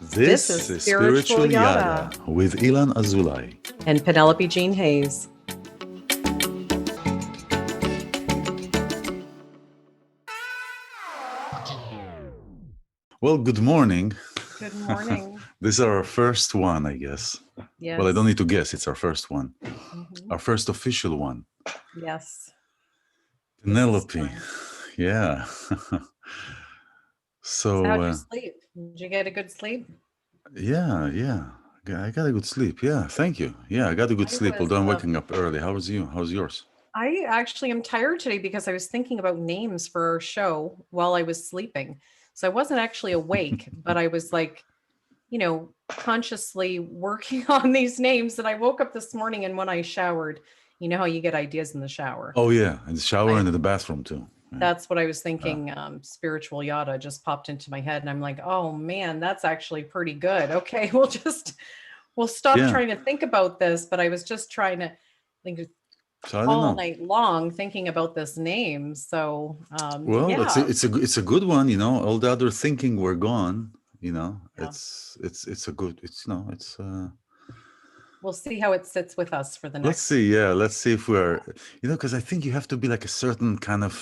This This is is Spiritual Spiritual Yada Yada with iLan Azoulai. and Penelope Jean Hayes. Well, good morning. Good morning. This is our first one, I guess. Yes. Well, I don't need to guess. It's our first one. Mhm. Our first official one. Yes. Penelope. Yeah. So how'd you So, sleep? Did you get a good sleep? yeah. I got a good sleep. Yeah, thank you. Yeah, I got a good I sleep, was although I'm waking up early. How was you? How's yours? I actually am tired today because I was thinking about names for our show while I was sleeping. So I wasn't actually awake, but I was like, consciously working on these names. And I woke up this morning, and when I showered, you know how you get ideas in the shower. Oh, yeah. In the shower I and in the bathroom, too. Yeah. That's what I was thinking. Spiritual Yada just popped into my head, and I'm like, oh man, that's actually pretty good. Okay, we'll stop Yeah. trying to think about this. But I was just trying to think So I don't all know. night long thinking about this name. So Well, yeah, it's a good one, all the other thinking we're gone, yeah. it's a good, We'll see how it sits with us for the let's next. see, yeah, let's see if we're, because I think you have to be like a certain kind of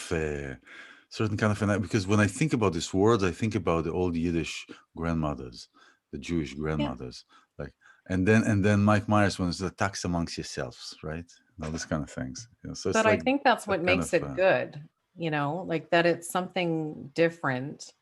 because when I think about these words, I think about the old Yiddish grandmothers, the Jewish Yeah, grandmothers, like, and then Mike Myers when it's the tax amongst yourselves, right? All these kind of things. So it's but I like think that's what that kind makes of, it good. Like that it's something different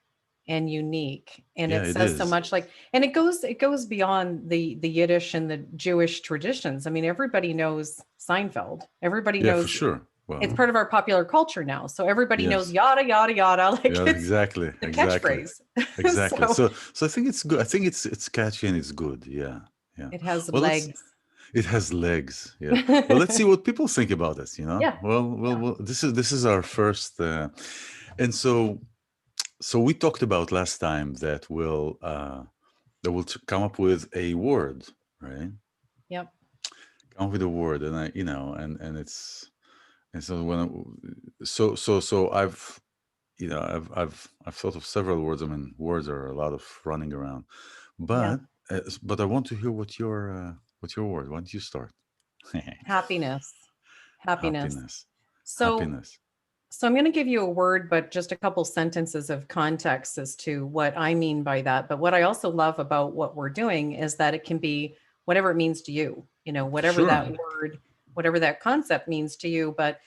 and unique, and yeah, it it says so is. much, like, and it goes beyond the Yiddish and the Jewish traditions. I mean, everybody knows Seinfeld. Everybody Yeah, for knows sure. it's Well, part of our popular culture now, so everybody knows yes. yada yada yada, like Yeah, it's exactly, the exactly, catchphrase. exactly. So So I think it's good. I think it's catchy and it's good. Yeah, yeah. it has Well, legs. it has legs. Yeah. Well, let's see what people think about this. Yeah, Well. This is our first, and so we talked about last time that we'll come up with a word, right? yep, Come up with a word, and and it's and so when so I've thought of several words. I mean, words are a lot of running around, yeah. but I want to hear what's your word. Why don't you start? Happiness, happiness. Happiness, So happiness. So I'm going to give you a word, but just a couple sentences of context as to what I mean by that. But what I also love about what we're doing is that it can be whatever it means to you, whatever Sure. that word, whatever that concept means to you. But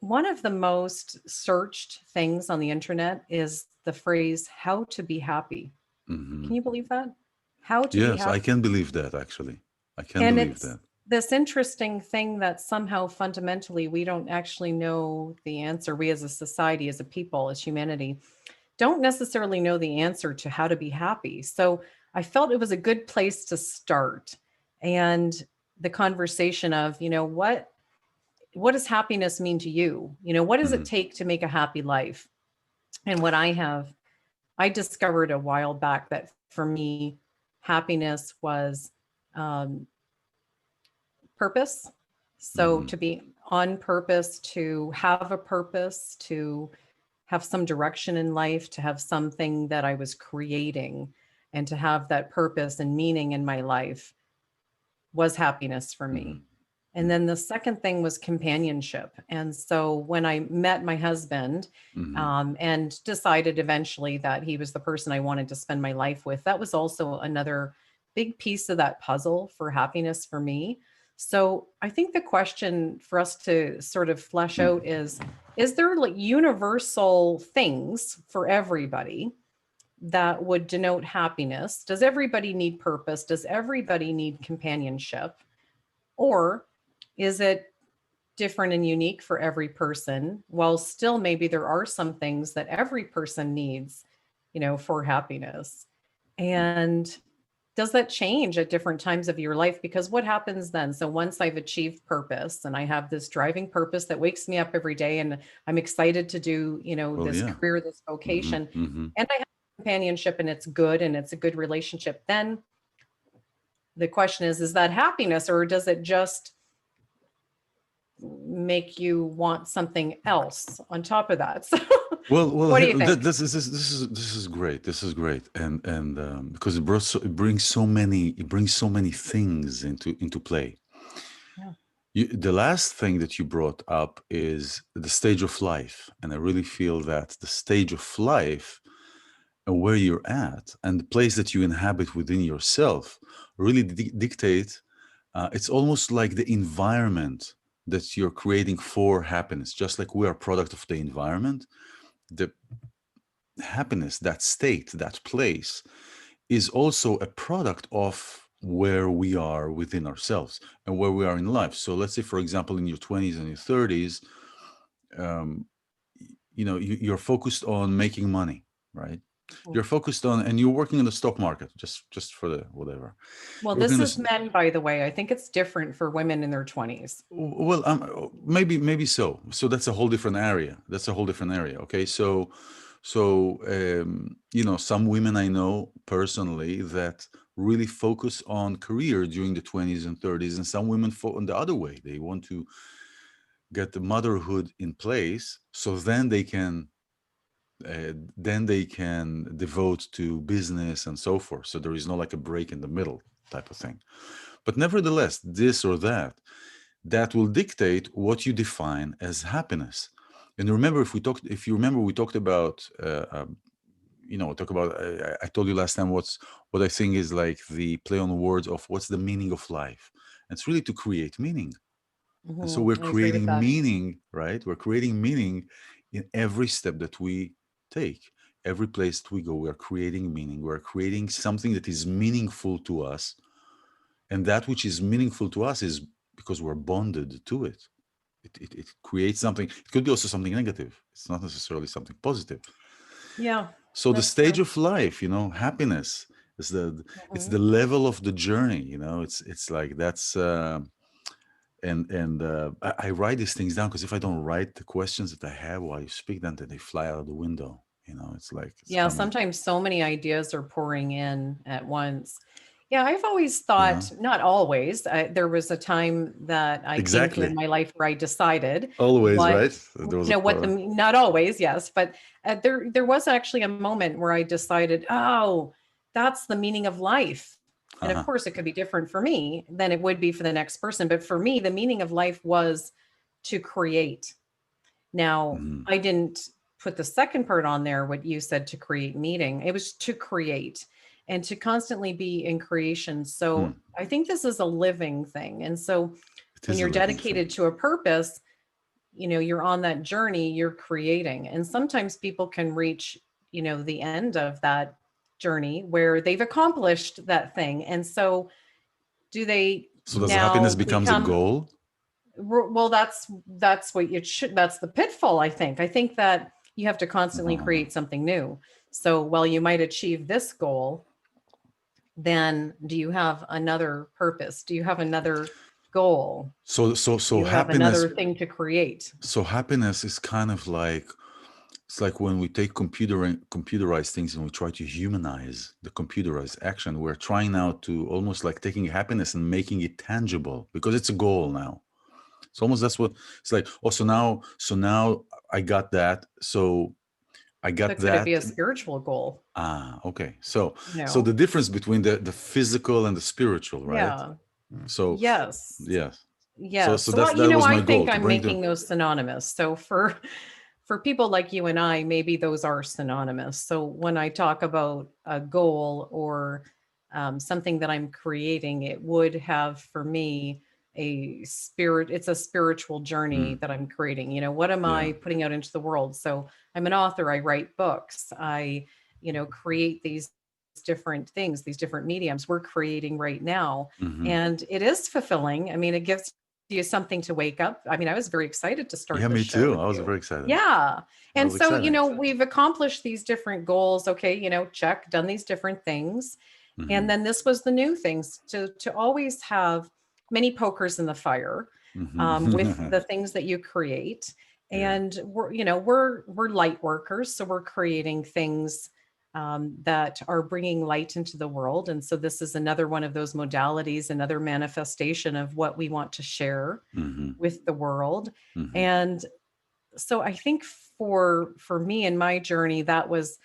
one of the most searched things on the internet is the phrase, how to be happy. Hmm. Can you believe that? How to be Yes, I happy. can believe that. Actually, I can And believe it's that. this interesting thing that somehow fundamentally we don't actually know the answer. We as a society, as a people, as humanity, don't necessarily know the answer to how to be happy. So I felt it was a good place to start. And the conversation of, what does happiness mean to you? What does it Hmm. take to make a happy life? And I discovered a while back that for me, happiness was um, purpose. So Hmm. to be on purpose, to have a purpose, to have some direction in life, to have something that I was creating, and to have that purpose and meaning in my life was happiness for me. Hmm. And then the second thing was companionship. And so when I met my husband, Hmm. and decided eventually that he was the person I wanted to spend my life with, that was also another big piece of that puzzle for happiness for me. So I think the question for us to sort of flesh out is there like universal things for everybody that would denote happiness? Does everybody need purpose? Does everybody need companionship? Or is it different and unique for every person, while still maybe there are some things that every person needs, for happiness? And does that change at different times of your life? Because what happens then? So once I've achieved purpose and I have this driving purpose that wakes me up every day and I'm excited to do, Well, this yeah. career, this Hmm. vocation, Hmm. and I have companionship and it's good and it's a good relationship, then the question is that happiness, or does it just make you want something else on top of that. So Well, what do you think? this is great. This is great, and because it brings so many things into play. Yeah. The last thing that you brought up is the stage of life, and I really feel that the stage of life and where you're at and the place that you inhabit within yourself really dictate. It's almost like the environment that you're creating for happiness, just like we are a product of the environment. The happiness, that state, that place is also a product of where we are within ourselves and where we are in life. So let's say, for example, in your 20s and your 30s, um, you're focused on making money, right? Mhm. You're focused on, and you're working in the stock market, just for the whatever. Well, You're working this in is this. men, by the way. I think it's different for women in their 20s. Well, maybe so. So that's a whole different area. That's a whole different area. Okay, so some women I know personally that really focus on career during the 20s and 30s, and some women on the other way. They want to get the motherhood in place, so then they can devote to business and so forth. So there is no like a break in the middle type of thing. But nevertheless, this or that will dictate what you define as happiness. And remember, if you remember, we talked about, talk about. I told you last time what I think is like the play on words of what's the meaning of life. And it's really to create meaning. And so we're I agree with creating that. meaning, right? We're creating meaning in every step that we take, every place that we go. We're creating meaning. We're creating something that is meaningful to us, and that which is meaningful to us is because we're bonded to it. It creates something. It could be also something negative. It's not necessarily something positive. Yeah, So the that's stage true. of life, happiness is it's Mhm. the level of the journey. It's like that's. And I write these things down because if I don't write the questions that I have while you speak, then they fly out of the window. It's like it's Yeah, coming. sometimes so many ideas are pouring in at once. Yeah, I've always Yeah, thought, not always, there was a time that I came to in exactly. my life where I decided Always, what, right? There was a what the, part. not always, yes, but there was actually a moment where I decided, oh, that's the meaning of life. And of Uh-huh. course, it could be different for me than it would be for the next person. But for me, the meaning of life was to create. Now, Hmm. I didn't put the second part on there, what you said to create meaning. It was to create and to constantly be in creation. Hmm. So I think this is a living thing. And so It when is a you're living thing. dedicated to a purpose, you're on that journey, you're creating. And sometimes people can reach, the end of that journey where they've accomplished that thing. And so do they So does happiness now becomes a become goal? well, that's what you should that's the pitfall. I think that you have to constantly Uh-huh. create something new. So while you might achieve this goal, then do you have another purpose? Do you have another goal? Do So you have happiness. another thing to create? So happiness is kind of like it's like when we take computerized things and we try to humanize the computerized action. We're trying now to almost like taking happiness and making it tangible because it's a goal now. It's almost that's what it's like. Oh, so now I got that. So I got But could it be that. a spiritual goal? Okay. So No. the difference between the physical and the spiritual, right? Yeah. So Yes. yeah. So Yes. so So that's that was I my think goal to I'm bring the. making those synonymous. So for people like you and I, maybe those are synonymous. So when I talk about a goal or something that I'm creating, it would have for me it's a spiritual journey Mm, that I'm creating. What am yeah. I putting out into the world? So I'm an author, I write books, I, create these different things, these different mediums we're creating right now. Hmm. And it is fulfilling. I mean, it gives you something to wake up. I mean, I was very excited to Yeah, start this me show too. with I was you. very excited. Yeah. That And was so, exciting. we've accomplished these different goals. Okay, check, done these different things. Hmm. And then this was the new things to always have many pokers in the fire with Hmm. the things that you create. Yeah. And we're light workers, so we're creating things that are bringing light into the world. And so this is another one of those modalities, another manifestation of what we want to share Mm-hmm. with the world. Mm-hmm. And so I think for me in my journey, that was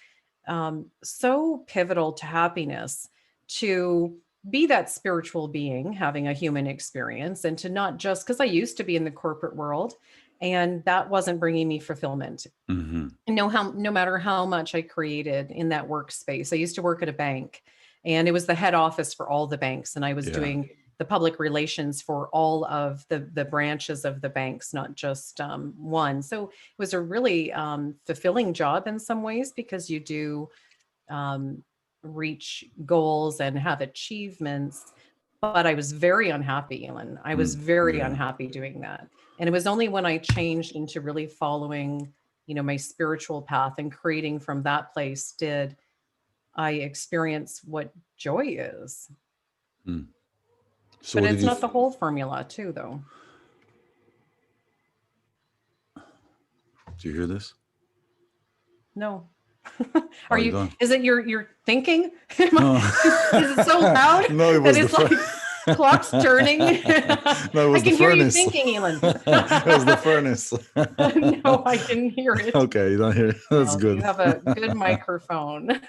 so pivotal to happiness, to be that spiritual being having a human experience, and to not just, because I used to be in the corporate world and that wasn't bringing me fulfillment. Mm-hmm. No matter how much I created in that workspace. I used to work at a bank, and it was the head office for all the banks, and I was Yeah. doing the public relations for all of the branches of the banks, not just one. So it was a really fulfilling job in some ways, because you do um, reach goals and have achievements. But I was very unhappy, Ellen. I was Mm. very Yeah. unhappy doing that. And it was only when I changed into really following, my spiritual path and creating from that place did I experience what joy is. Mm. So But what did it's you not the whole formula, too, though. do you hear this? No. Oh, you don't? Is it your thinking? No. Is it so loud No, it that was the it's like clocks turning? No, it I was the can hear you furnace. thinking, Elon. It was the furnace. No, I didn't hear it. Okay, you don't hear it. That's No, good. you have a good microphone.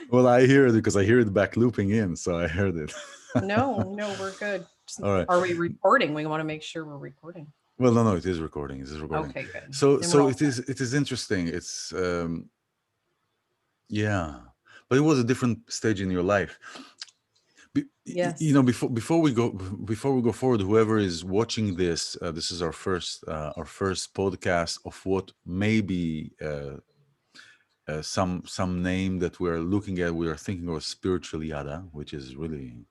Well, I hear it because I hear it back looping in, so I heard it. No, we're good. All right. Are we recording? We want to make sure we're recording. Well, no, it is recording. It is recording. Okay, good. So, Then we're all it is interesting. It's yeah, but it was a different stage in your life. yes. Before we go forward, whoever is watching this, this is our first podcast of what may be some name that we're looking at. We are thinking of spiritual yada, which is really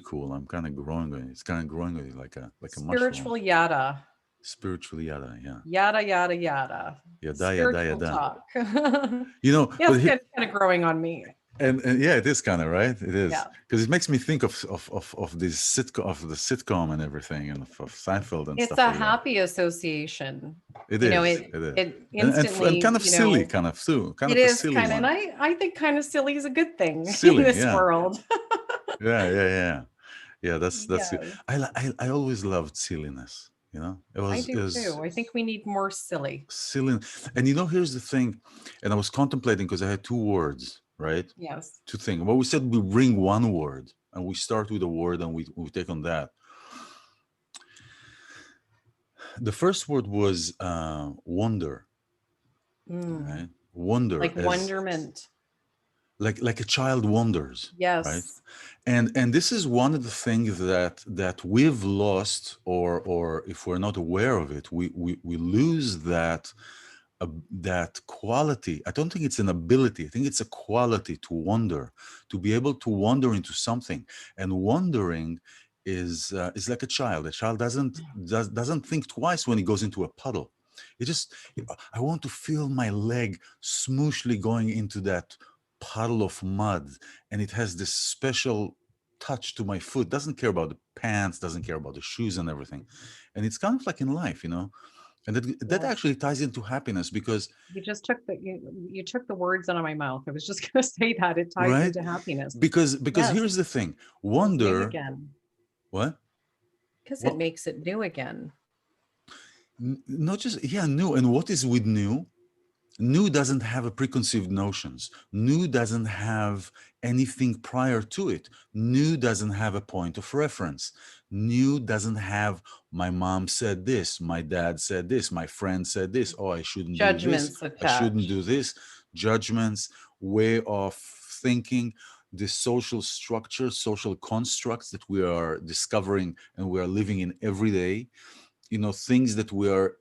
cool. I'm kind of growing on it. It's kind of growing on it like a mushroom. Spiritual yada. Spiritual yada, yeah. Yada, yada, yada. Yada yada Spiritual yada. talk. But Yes, kind of growing on me. and yeah, it is kind of right. It is, Yeah. because it makes me think of this sitcom and everything, and of Seinfeld and It's stuff a like that. happy association. It You know, is. it It is. it And instantly, kind of silly, kind of too. Kind it of a is silly kind of, and one. I think kind of silly is a good thing in Silly, this yeah. world. Yeah, that's good. Yes, I always loved silliness. I It do was too. I think we need more silly. silly. And here's the thing, and I was contemplating because I had two words, right? Yes. Two things. Well, we said we bring one word and we start with a word and we take on that. The first word was wonder, Mm, right? Wonder, like as wonderment. like a child wonders, right? Yes. And this is one of the things that we've lost, or if we're not aware of it, we lose that quality. I don't think it's an ability. I think it's a quality to wonder, to be able to wander into something. And wondering is like a child. A child doesn't think twice when he goes into a puddle. It just, I want to feel my leg smooshly going into that puddle of mud, and it has this special touch to my foot. Doesn't care about the pants, doesn't care about the shoes and everything. And it's kind of like in life, and that Yes. actually ties into happiness, because You just took you took the words out of my mouth. I was just going to say that it ties right, into happiness. because Yes. here's the thing. Feels new Wonder. again. What? Because it What? makes it new again. Not just, yeah, new. And what is with new? New doesn't have a preconceived notions. New doesn't have anything prior to it. New doesn't have a point of reference. New doesn't have, my mom said this, my dad said this, my friend said this. Oh, I shouldn't do this. Judgments I shouldn't do attached. this. Judgments, way of thinking, the social structure, social constructs that we are discovering and we are living in every day. Things that we are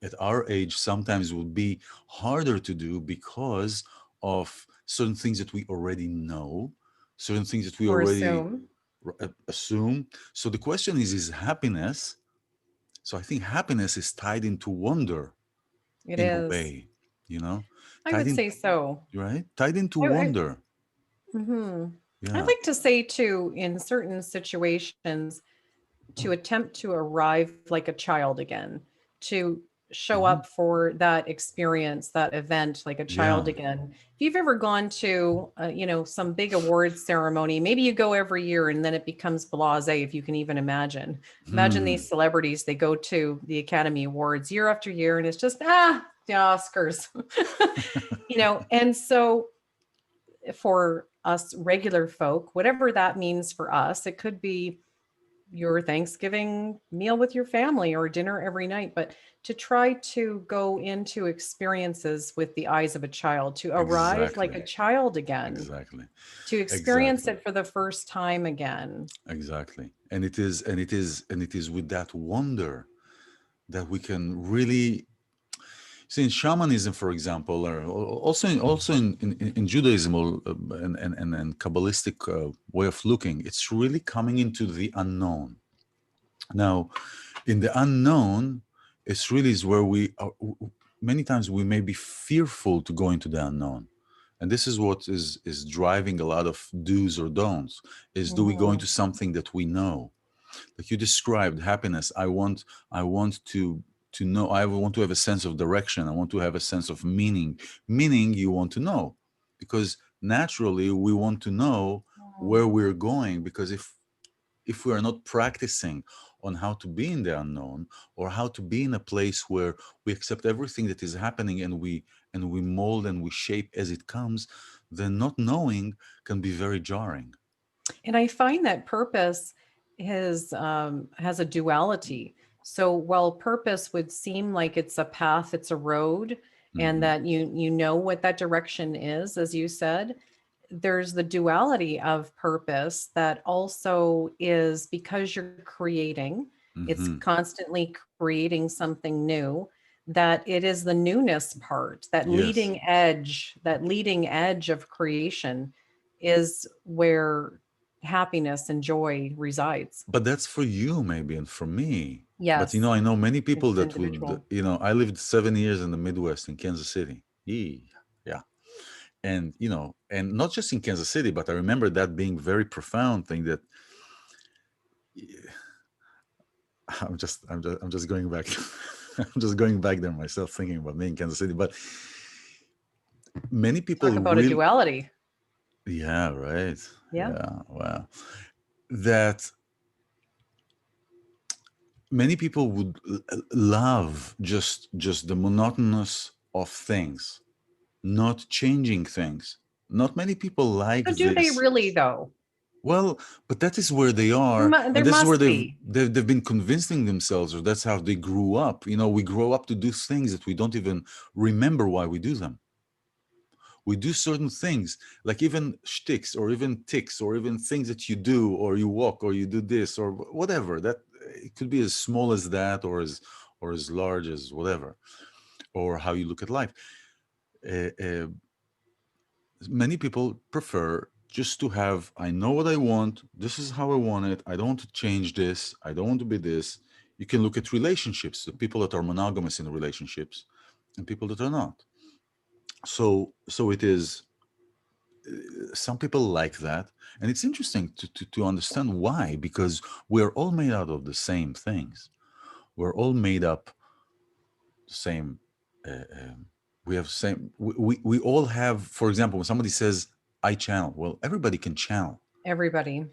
at our age sometimes would be harder to do because of certain things that we already know, certain things that we Or already assume. assume. So the question is happiness. So I think happiness is tied into wonder It in a is. way, I tied would in, say so. right? Tied into I, wonder. hmm I'd Yeah. like to say too, in certain situations, to attempt to arrive like a child again, to show Hmm. up for that experience, that event, like a child Yeah. again. If you've ever gone to, some big awards ceremony, maybe you go every year and then it becomes blasé, if you can even imagine. Imagine Hmm. these celebrities, they go to the Academy Awards year after year and it's just, the Oscars. And so for us regular folk, whatever that means for us, it could be your Thanksgiving meal with your family or dinner every night, but to try to go into experiences with the eyes of a child, to arrive like Exactly. a child again, Exactly. to experience Exactly. it for the first time again. Exactly. And it is with that wonder that we can really see in shamanism, for example, or also in Judaism, or and Kabbalistic way of looking. It's really coming into the unknown. Now, in the unknown, it's really is where we are, many times we may be fearful to go into the unknown, and this is what is driving a lot of do's or don'ts. Is do we go Mhm. into something that we know? Like you described happiness, I want to know, I want to have a sense of direction, I want to have a sense of meaning. You want to know, because naturally we want to know Mm. where we're going, because if we are not practicing on how to be in the unknown, or how to be in a place where we accept everything that is happening, and we mold and we shape as it comes, then not knowing can be very jarring. And I find that purpose has a duality. So while purpose would seem like it's a path, it's a road, and Hmm. that you know what that direction is, as you said, there's the duality of purpose that also is because you're creating, it's Hmm. constantly creating something new, that it is the newness part, Yes. that leading edge of creation is where happiness and joy resides. But that's for you, maybe, and for me. But Yes, I know many people it's that would, individual. I lived 7 years in the Midwest in Kansas City. Yeah. And, and not just in Kansas City, but I remember that being very profound thing that I'm just going back. I'm just going back there myself, thinking about me in Kansas City. But many people Talk about a really, duality. yeah, right. Yeah. Yeah. Wow. That many people would love just the monotonous of things, not changing things. Not many people like So do they this. really though? Well, but that is where they There, are, and there this is where must they've be. they've, they've been convincing themselves, or that's how they grew up. We grow up to do things that we don't even remember why we do them. We do certain things, like even shticks, or even ticks, or even things that you do, or you walk, or you do this, or whatever. That it could be as small as that, or as large as whatever, or how you look at life. Uh, uh, Many people prefer just to have, I know what I want, this is how I want it, I don't want to change this, I don't want to be this. You can look at relationships, the people that are monogamous in relationships and people that are not. So it is, some people like that, and it's interesting to understand why, because we're all made out of the same things. We're all made up the same, we have same, we all have, for example, when somebody says I channel, well, everybody can channel. Everybody.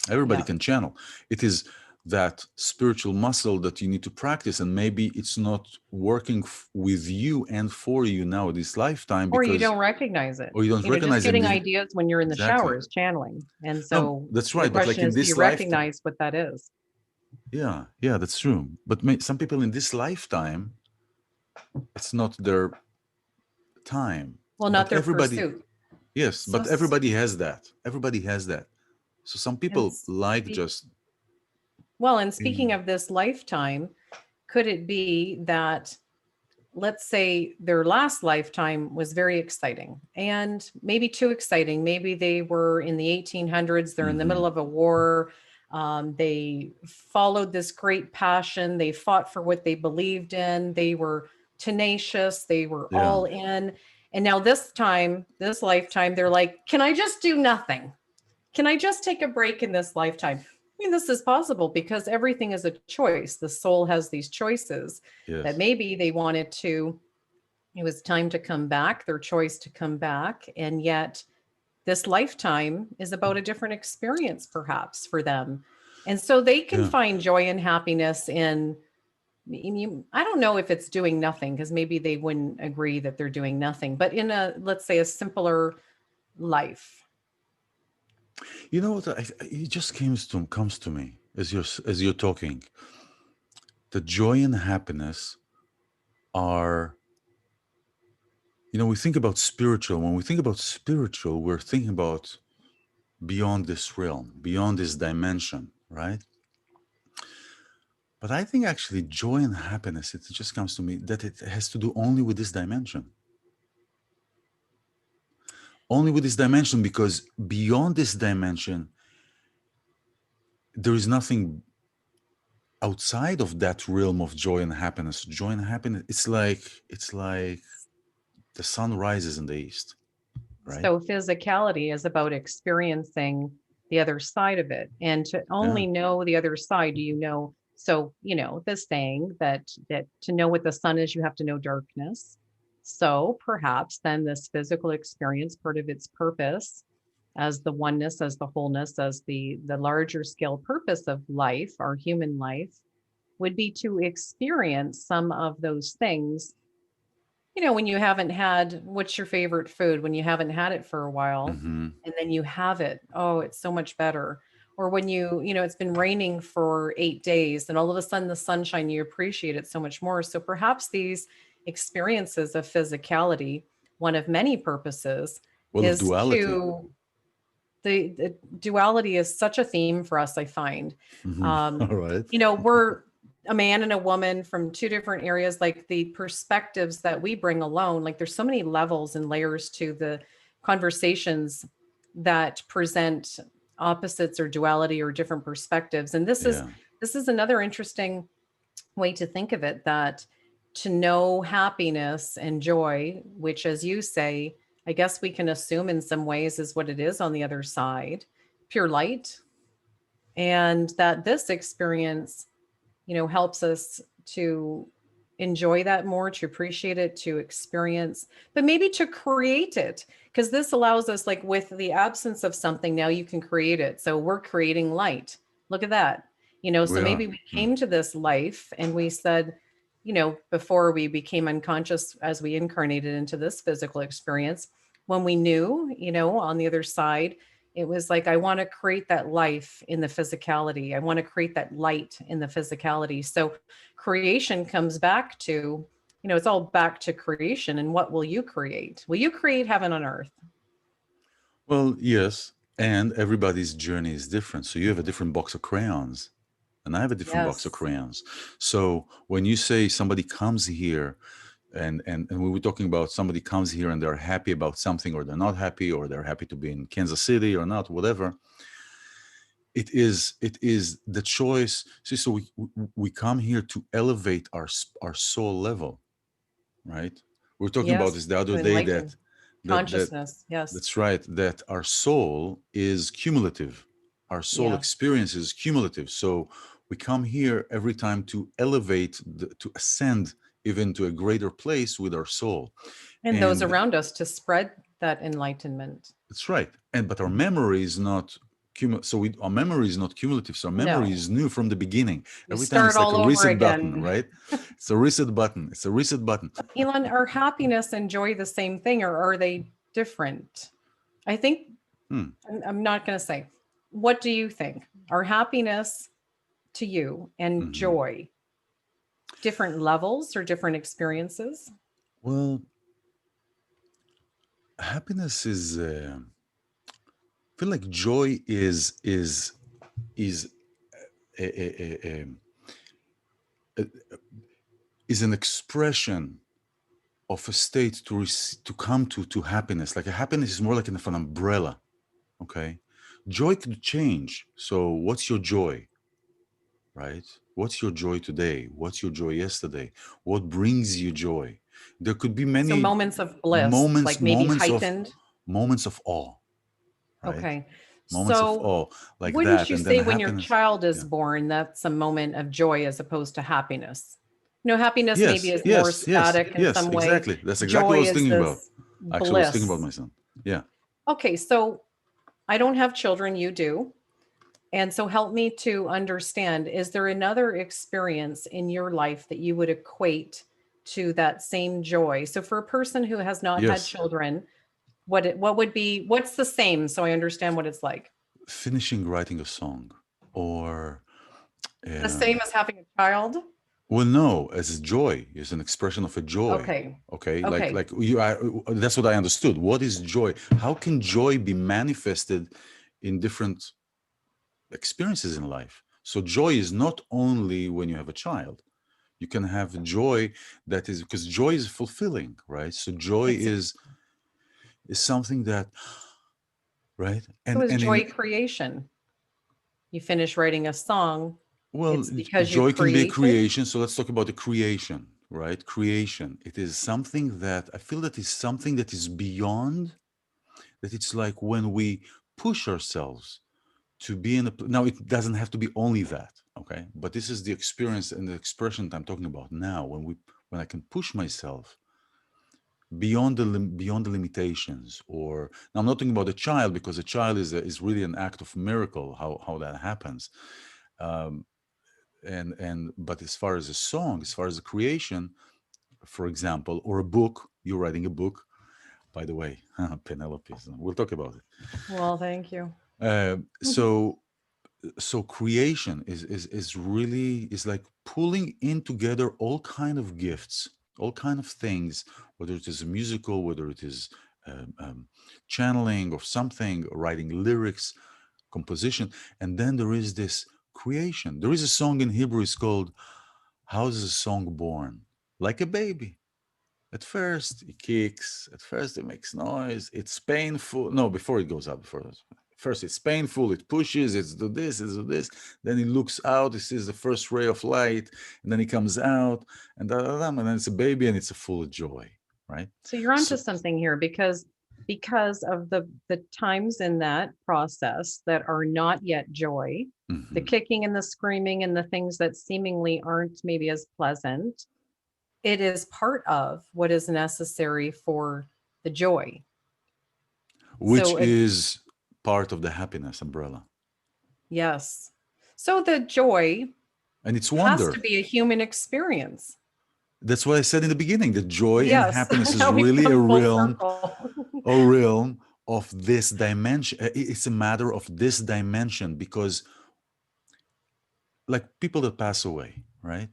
Everybody Yeah. can channel. It is that spiritual muscle that you need to practice, and maybe it's not working with you and for you now this lifetime, Or you because, don't recognize it. or you don't Just recognize it. getting ideas when you're in the Exactly. shower is channeling. And No, so that's the right, but like question in is, do you this lifetime, recognize what that is? yeah, yeah, that's true. But some people in this lifetime, it's not their time. Well, not But their everybody, pursuit. yes, So, but everybody has that. Everybody has that. So some and people like speak, just, well, and speaking mm, of this lifetime, could it be that, let's say their last lifetime was very exciting and maybe too exciting? Maybe they were in the 1800s, they're in the middle mhm, of a war. They followed this great passion. They fought for what they believed in. They were tenacious. They were yeah, all in. And now, this time, this lifetime, they're like, can I just do nothing? Can I just take a break in this lifetime? mean, this is possible because everything is a choice. The soul has these choices that Yes. maybe they wanted to, it was time to come back, their choice to come back. And yet, this lifetime is about a different experience, perhaps, for them. And so they can Yeah. find joy and happiness in, I don't know if it's doing nothing, because maybe they wouldn't agree that they're doing nothing, but in a, let's say, a simpler life. You know what? It just comes to me as you're talking. The joy and happiness are, we think about spiritual. When we think about spiritual, we're thinking about beyond this realm, beyond this dimension, right? But I think actually joy and happiness, it just comes to me that it has to do only with this dimension. Only with this dimension, because beyond this dimension, there is nothing outside of that realm of joy and happiness. Joy and happiness, it's like the sun rises in the east, right? So physicality is about experiencing the other side of it. And to Yeah. only know the other side, do you know? So, the saying that to know what the sun is, you have to know darkness. So perhaps then this physical experience, part of its purpose as the oneness, as the wholeness, as the larger scale purpose of life, our human life, would be to experience some of those things. When you haven't had, what's your favorite food when you haven't had it for a while, Mm-hmm. and then you have it, oh, it's so much better. Or when it's been raining for 8 days and all of a sudden the sunshine, you appreciate it so much more. So perhaps these experiences of physicality, one of many purposes, Well, of is duality. to, the duality is such a theme for us, I find. Mm-hmm. um All right. we're a man and a woman from two different areas, like the perspectives that we bring alone, like there's so many levels and layers to the conversations that present opposites or duality or different perspectives. And this is Yeah. this is another interesting way to think of it, that to know happiness and joy, which, as you say, I guess we can assume in some ways is what it is on the other side, pure light. And that this experience, helps us to enjoy that more, to appreciate it, to experience, but maybe to create it. Because this allows us, like with the absence of something, now you can create it. So we're creating light. Look at that. So We are. maybe we Mm. came to this life and we said, before we became unconscious as we incarnated into this physical experience, when we knew, on the other side, it was like, I want to create that life in the physicality. I want to create that light in the physicality. So creation comes back to, it's all back to creation. And what will you create? Will you create heaven on earth? Well, yes. And everybody's journey is different. So you have a different box of crayons, and I have a different box of Yes. crayons. So when you say somebody comes here, and we were talking about somebody comes here and they're happy about something, or they're not happy, or they're happy to be in Kansas City or not, whatever, it is the choice. See, so we come here to elevate our soul level, right? We were talking about Yes. this the To other day, that enlighten that that consciousness. Yes. that's right, that our soul is cumulative. Our soul Yeah. experience is cumulative. So we come here every time to elevate, to ascend even to a greater place with our soul. And those And around us, to spread that enlightenment. that's right. And but our memory is not our memory is not cumulative. So our memory No. is new from the beginning. You Every time start it's like all a over reset button, again. right? It's a reset button. It's a reset button. Elon, are happiness and joy the same thing, or are they different? I think Hmm. I'm not going to say. What do you think? Are happiness to you and Hmm. joy different levels or different experiences? Well, happiness is. I feel like joy is a, a- is an expression of a state to come to happiness. Like a happiness is more like an umbrella. Okay, joy could change. So, what's your joy, right? What's your joy today? What's your joy yesterday? What brings you joy? There could be So many moments of bliss, moments, like maybe moments of heightened. moments of awe, right? Okay. moments of So, awe like wouldn't that, you and then say when your happiness. child is Yeah. born, that's a moment of joy as opposed to happiness? Happiness maybe Yes, is more yes, yes, static in yes, some way. exactly. That's exactly what I Joy was is thinking about. this Actually, I was thinking about bliss. my son. Yeah. Okay, so I don't have children, you do. And so help me to understand, is there another experience in your life that you would equate to that same joy? So for a person who has not had Yes. children, what would be what's the same so I understand what it's like? Finishing writing a song, or The same um, as having a child? well, no, as joy is an expression of a joy. Okay. Okay, Okay. like you, that's what I understood. What is joy? How can joy be manifested in different experiences in life? So joy is not only when you have a child. You can have joy that is, because joy is fulfilling, right? So joy It's is something that, right, so is and joy in, creation. You finish writing a song, well, it's because you joy can be a created. creation. So let's talk about the creation, right? Creation. It is something that I feel that is something that is beyond, that it's like when we push ourselves to be in a, now it doesn't have to be only that, okay? But this is the experience and the expression that I'm talking about now, when I can push myself beyond beyond the limitations. Or now I'm not talking about a child, because a child is really an act of miracle, how that happens. Um, and but as far as a song, as far as a creation, for example, or a book, you're writing a book, by the way. Penelope, so we'll talk about it. Well, thank you. So creation is really, is like pulling in together all kind of gifts, all kind of things, whether it is musical, whether it is channeling or something, or writing lyrics, composition, and then there is this creation. There is a song in Hebrew, it's called, how is a song born? Like a baby. At first, it kicks. At first, it makes noise. It's painful. No, before it goes out, before that. First, it's painful. It pushes. It's do this. It's do this. Then it looks out. It sees the first ray of light, and then it comes out, and and then it's a baby, and it's a full of joy, right? So you're onto So, something here because of the times in that process that are not yet joy, the mhm. kicking and the screaming and the things that seemingly aren't maybe as pleasant, it is part of what is necessary for the joy. Which So it, is part of the happiness umbrella, yes. So the joy and it's has to wonder. be a human experience. That's what I said in the beginning. That joy and Yes. happiness is Now we've really come full circle. a realm of this dimension. It's a matter of this dimension, because, like, people that pass away, right?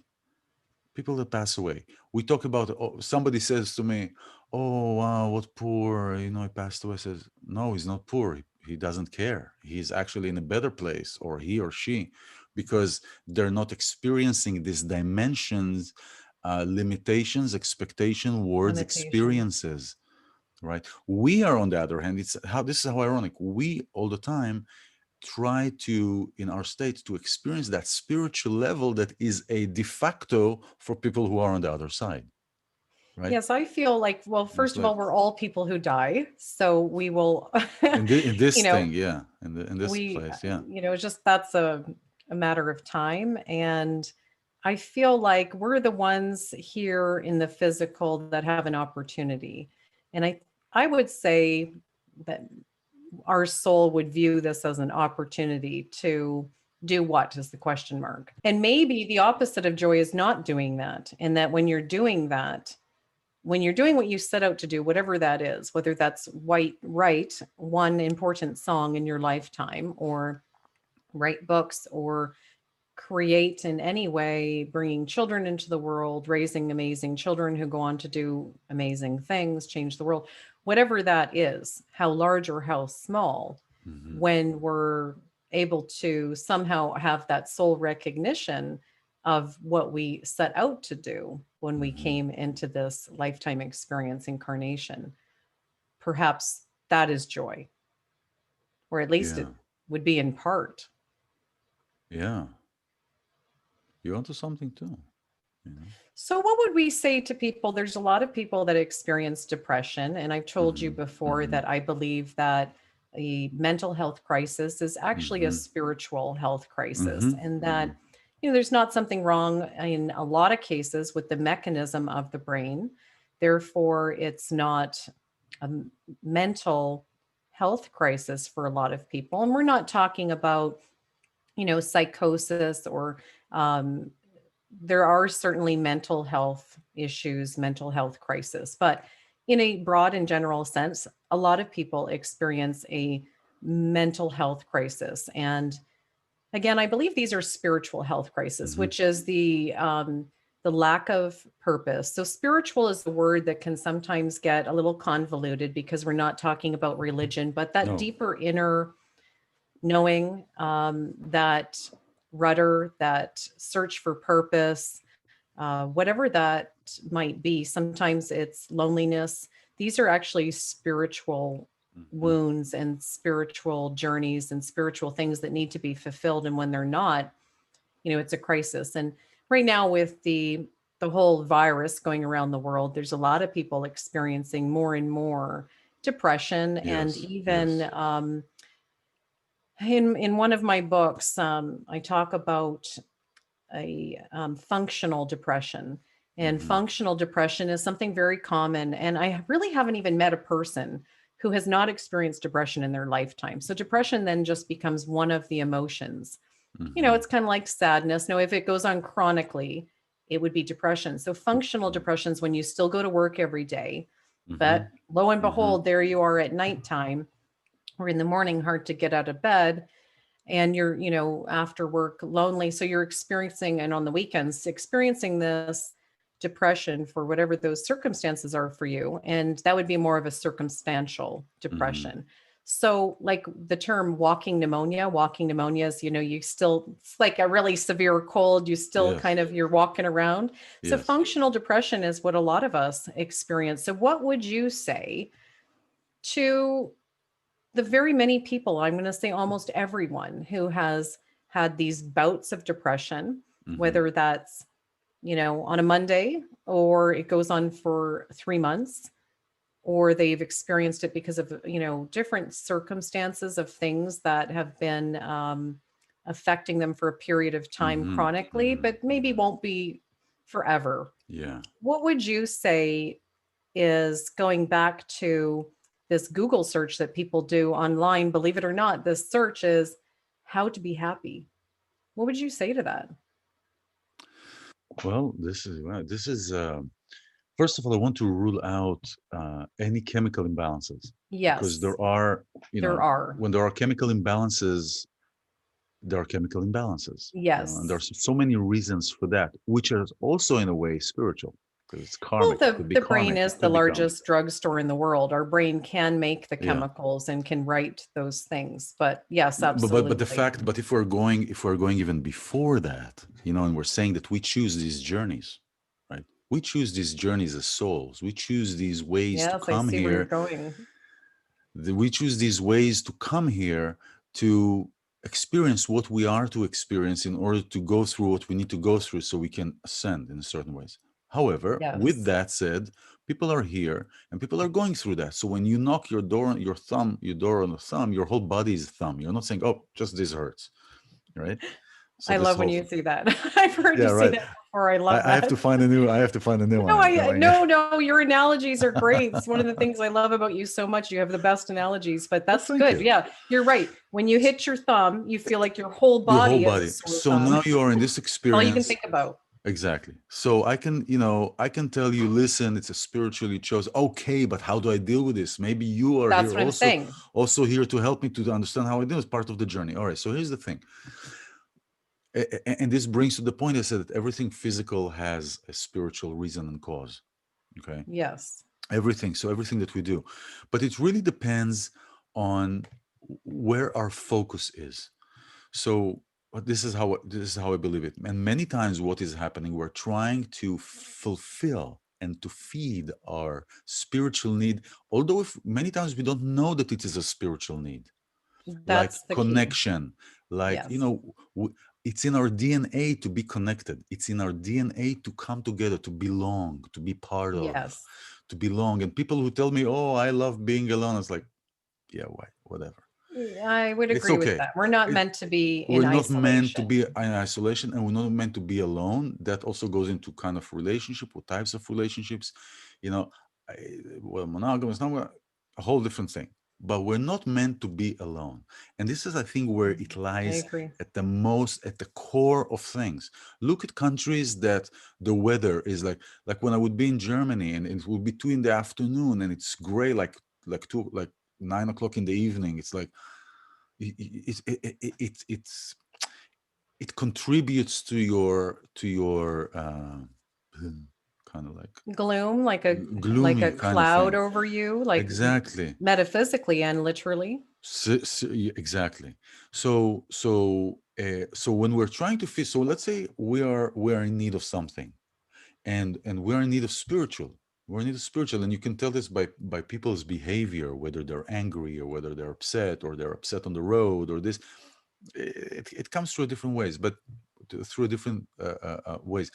People that pass away. We talk about, oh, somebody says to me, "Oh, wow, what poor, he passed away." I says, "No, he's not poor. He doesn't care. He's actually in a better place, or he or she, because they're not experiencing these dimensions, limitations, expectation, words, Limitations. experiences." Right? We are, on the other hand, it's how, this is how ironic. We all the time try to, in our state, to experience that spiritual level that is a de facto for people who are on the other side, right? Yes, I feel like, well, And it's first of like, all, we're all people who die. So we will, in you this know, thing, yeah, in this we, place, yeah. just that's a matter of time. And I feel like we're the ones here in the physical that have an opportunity. And I would say that our soul would view this as an opportunity to do what is the question mark. And maybe the opposite of joy is not doing that. And that when you're doing that, when you're doing what you set out to do, whatever that is, whether that's write one important song in your lifetime, or write books, or create in any way, bringing children into the world, raising amazing children who go on to do amazing things, change the world, whatever that is, how large or how small, Hmm. when we're able to somehow have that soul recognition of what we set out to do when we Hmm. came into this lifetime experience incarnation, perhaps that is joy, or at least Yeah, it would be in part. yeah. You're onto something too, you know. So, what would we say to people? There's a lot of people that experience depression. And I've told you Hmm. before Hmm. that I believe that a mental health crisis is actually a Mm-hmm. spiritual health crisis, Mm-hmm. and Mm-hmm. that there's not something wrong in a lot of cases with the mechanism of the brain. Therefore, it's not a mental health crisis for a lot of people. And we're not talking about psychosis or um, there are certainly mental health issues, mental health crisis, but in a broad and general sense, a lot of people experience a mental health crisis. And again, I believe these are spiritual health crises, Mm-hmm. which is the lack of purpose. So spiritual is a word that can sometimes get a little convoluted because we're not talking about religion, but that No. deeper inner knowing, that rudder, that search for purpose, whatever that might be. Sometimes it's loneliness. These are actually spiritual Mm-hmm. wounds and spiritual journeys and spiritual things that need to be fulfilled. And when they're not, it's a crisis. And right now, with the whole virus going around the world, there's a lot of people experiencing more and more depression, and Yes. even Yes. in one of my books, I talk about a functional depression. And Mm-hmm. functional depression is something very common. And I really haven't even met a person who has not experienced depression in their lifetime. So depression then just becomes one of the emotions. Mm-hmm. It's kind of like sadness. Now, if it goes on chronically, it would be depression. So functional Mm-hmm. depression is when you still go to work every day, Mm-hmm. but lo and Mm-hmm. behold, there you are at nighttime or in the morning, hard to get out of bed, and you're after work lonely, so you're experiencing, and on the weekends experiencing this depression for whatever those circumstances are for you, and that would be more of a circumstantial Mm-hmm. depression. So like the term walking pneumonia is, you still, it's like a really severe cold, you still Yes. kind of, you're walking around. So Yes. functional depression is what a lot of us experience. So what would you say to the very many people, I'm going to say almost everyone who has had these bouts of depression, Mm-hmm. whether that's, on a Monday, or it goes on for 3 months, or they've experienced it because of, different circumstances of things that have been affecting them for a period of time Mm-hmm. chronically, Mm-hmm. but maybe Mm-hmm. won't be forever. Yeah. What would you say is, going back to this Google search that people do online, believe it or not, this search is how to be happy. What would you say to that? Well, this is first of all, I want to rule out any chemical imbalances because Yes, there are, there are. when there are chemical imbalances, there are chemical imbalances, and Yes. there's so many reasons for that, which is also in a way spiritual because it's Well, karmic. It could be the brain karmic. It is the could be karmic. largest drugstore in the world. Our brain can make the Yeah. chemicals and can write those things. But yes, But the absolutely. fact, but if we're going even before that, and we're saying that we choose these journeys, right? We choose these journeys as souls. We choose these ways to Yes, I come see where you're here. going. We choose these ways to come here to experience what we are to experience in order to go through what we need to go through so we can ascend in certain ways. However, with Yes. that said, people are here and people are going through that. So when you knock your door on the thumb, your whole body is thumb. You're not saying, "Oh, just this hurts," right? So I this love when whole, you see that. I've heard yeah, you say right. that before. I love I have to that. find a new. I have to find a new one. No, I'm telling you. no, your analogies are great. It's one of the things I love about you so much. You have the best analogies, but Well, that's thank good. you. Yeah, you're right. When you hit your thumb, you feel like your whole Your whole body is a body. sore So thumb. now That's you are in this all you can experience. think about. Exactly. So I can tell you, listen, it's a spiritually chose. Okay, but how do I deal with this? Maybe you are That's here what I'm also, saying. here to help me to understand how I do. It's part of the journey. All right. So here's the thing, and this brings to the point. I said that everything physical has a spiritual reason and cause. Okay, Yes. everything. So everything that we do, but it really depends on where our focus is. So this is how I believe it. And many times what is happening, we're trying to fulfill and to feed our spiritual need, although if many times we don't know that it is a spiritual need, like That's the key. connection, like Yes. it's in our DNA to be connected. It's in our DNA to come together, to belong, to be part of, Yes. to belong. And people who tell me, "Oh, I love being alone," it's like, yeah, why? Whatever. I would It's agree with okay. that. We're not It, meant to be we're in not meant to isolation. be in isolation, and we're not meant to be alone. That also goes into kind of relationship, what types of relationships, you know, I, well, monogamous, not a whole different thing. But we're not meant to be alone. And this is, I think, where it I lies agree. at the core of things. Look at countries that the weather is like when I would be in Germany and it would be 2 in the afternoon and it's gray, like 9 o'clock in the evening. It's like, it's it contributes to your kind of like Gloom, like a gloomy kind of cloud thing. over you, like Exactly. metaphysically and literally. Exactly. So when we're trying to feel, so let's say we are in need of something, and we're in need of spiritual. We're in need of spiritual, and you can tell this by people's behavior, whether they're angry or whether they're upset or they're upset on the road or this. It comes through different ways, but through different ways.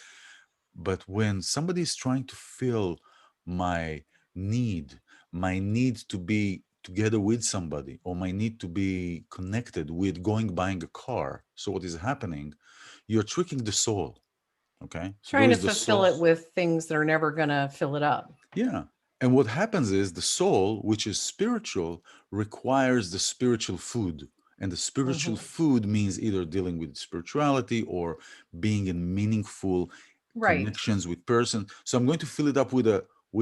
But when somebody is trying to fill my need, my need to be together with somebody, or my need to be connected with going buying a car, so what is happening? You're tricking the soul. Okay, so there Trying to is the fulfill soul. it with things that are never going to fill it up. Yeah. And what happens is the soul, which is spiritual, requires the spiritual food. And the spiritual Hmm. food means either dealing with spirituality or being in meaningful Right. connections with person. So I'm going to fill it up with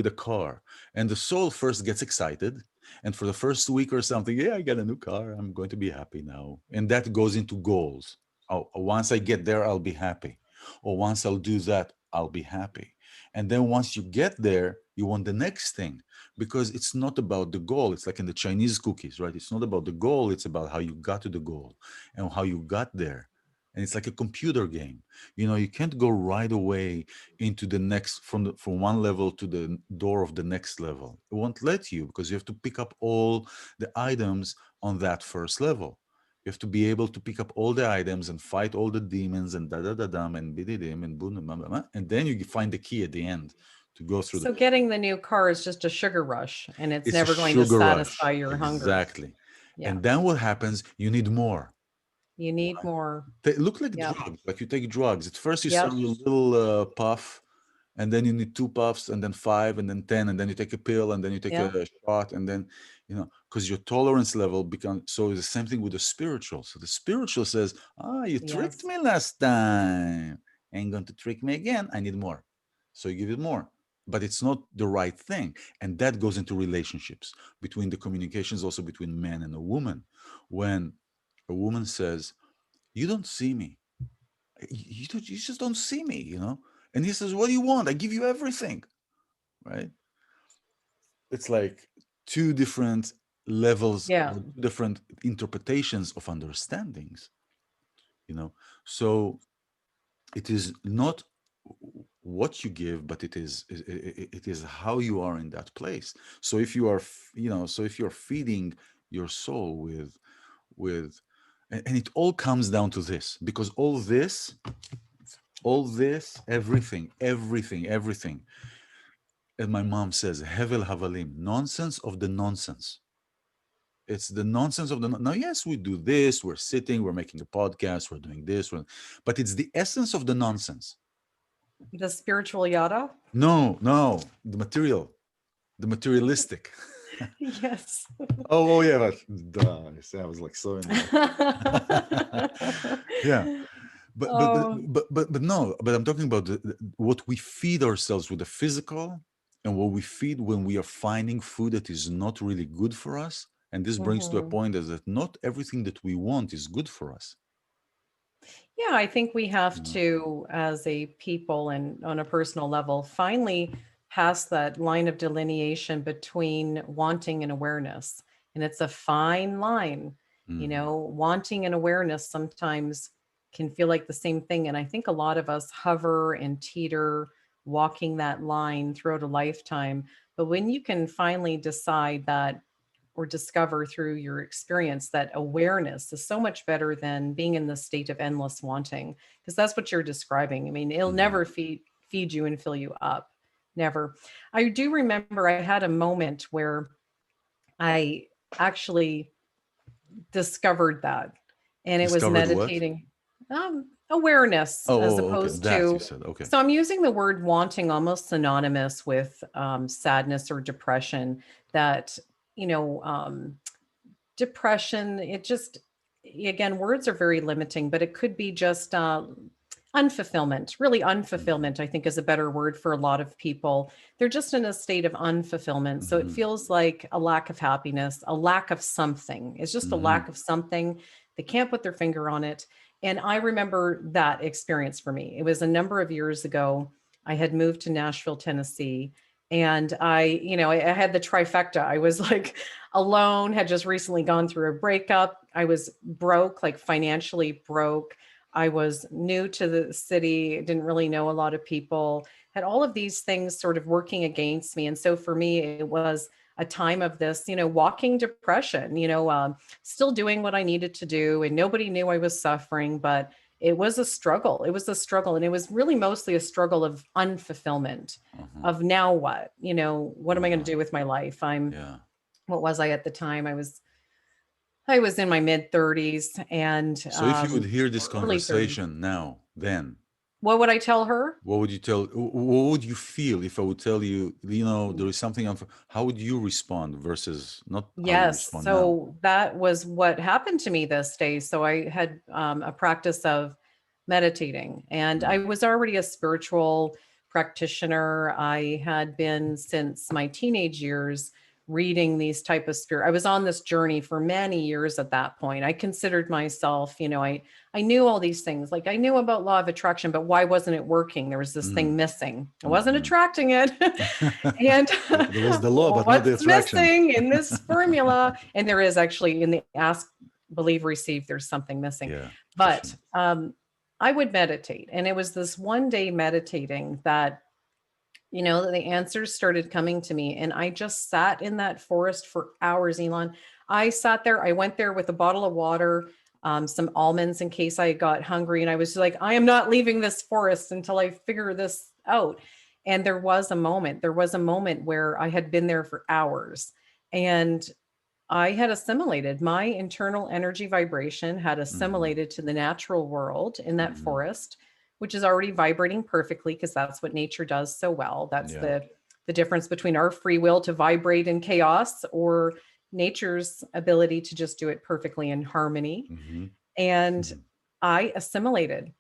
a car. And the soul first gets excited. And for the first week or something, yeah, I got a new car. I'm going to be happy now. And that goes into goals. Oh, once I get there, I'll be happy. Or once I'll do that, I'll be happy. And then once you get there, you want the next thing because it's not about the goal. It's like in the Chinese cookies, right? It's not about the goal. It's about how you got to the goal and how you got there. And it's like a computer game. You can't go right away into the next from one level to the door of the next level. It won't let you because you have to pick up all the items on that first level. You have to be able to pick up all the items and fight all the demons and da da da dum and bididim and boom and then you find the key at the end to go through the. So getting the new car is just a sugar rush and it's It's a never going to sugar satisfy rush, your hunger. exactly. Yeah. And then what happens? You need more. You need more. They look like Yeah. drugs, like you take drugs. At first, you start Yep. with a little puff, and then you need two puffs, and then five, and then 10, and then you take a pill, and then you take Yep. a shot, and then, because your tolerance level becomes. So it's the same thing with the spiritual. So the spiritual says, you tricked Yes. me last time. Ain't going to trick me again. I need more. So you give it more. But it's not the right thing. And that goes into relationships between the communications, also between man and a woman. When a woman says, you don't see me. You just don't see me. And he says, what do you want? I give you everything, right? It's like two different levels Yeah. or different interpretations of understandings, you know. So it is not what you give, but it is how you are in that place. So if you are, so if you're feeding your soul with, and it all comes down to this, because all this, everything, as my mom says, hevel havalim, nonsense of the nonsense. It's the nonsense of the now. Yes, we do this. We're sitting. We're making a podcast. We're doing this. But it's the essence of the nonsense. The spiritual yada. No, no, the materialistic. Yes. Oh, yeah, but duh, I see, I was like so in there. Yeah, but but but Oh. but no. But I'm talking about what we feed ourselves with the physical, and what we feed when we are finding food that is not really good for us. And this brings to a Mhm. point is that not everything that we want is good for us. Yeah, I think we have You know? to, as a people and on a personal level, finally pass that line of delineation between wanting and awareness. And it's a fine line. Mhm. Wanting and awareness sometimes can feel like the same thing. And I think a lot of us hover and teeter walking that line throughout a lifetime. But when you can finally decide that or discover through your experience that awareness is so much better than being in the state of endless wanting, because that's what you're describing. I mean, it'll Mhm. never feed you and fill you up. Never. I do remember I had a moment where I actually discovered that. And it was Discovered what? meditating, awareness Oh, as oh, okay. opposed That you to, said. Okay. so I'm using the word wanting almost synonymous with sadness or depression, that, you know, depression, it just, again, words are very limiting, but it could be just unfulfillment. Really, Mm-hmm. unfulfillment, I think, is a better word for a lot of people. They're just in a state of unfulfillment. So it Mm-hmm. feels like a lack of happiness, a lack of something. It's just a Mm-hmm. lack of something. They can't put their finger on it. And I remember that experience for me. It was a number of years ago. I had moved to Nashville, Tennessee. And I had the trifecta. I was like alone, had just recently gone through a breakup. I was broke, like financially broke. I was new to the city, didn't really know a lot of people, had all of these things sort of working against me. And so for me, it was a time of this, walking depression, still doing what I needed to do. And nobody knew I was suffering, but it was a struggle. It was a struggle. And it was really mostly a struggle of unfulfillment, Uh-huh. of now what? What am I going to Uh-huh. do with my life? Yeah. What was I at the time? I was in my mid 30s and So if you would hear this early 30s. conversation now, then What would I tell her? what would you tell? What would you feel if I would tell you, there is something? How would you respond versus not how you Yes. respond now? So that was what happened to me this day. So I had a practice of meditating, and I Mm, was already a spiritual practitioner. I had been since my teenage years reading these type of spirit. I was on this journey for many years at that point. I considered myself, I knew all these things. Like I knew about law of attraction, but why wasn't it working? There was this thing mm, missing. I wasn't mhm. attracting it. And There was the law, but not the what's attraction. missing in this formula? And there is actually in the ask, believe, receive, there's something missing. Yeah, for But sure. I would meditate. And it was this one day meditating that, the answers started coming to me. And I just sat in that forest for hours, Elon. I sat there, I went there with a bottle of water, some almonds in case I got hungry. And I was like, I am not leaving this forest until I figure this out. And there was a moment where I had been there for hours. And I had assimilated my internal energy vibration, had Hmm. assimilated to the natural world in that Hmm. forest, which is already vibrating perfectly because that's what nature does so well. That's Yeah. the difference between our free will to vibrate in chaos or nature's ability to just do it perfectly in harmony. Hmm. And Hmm. I assimilated.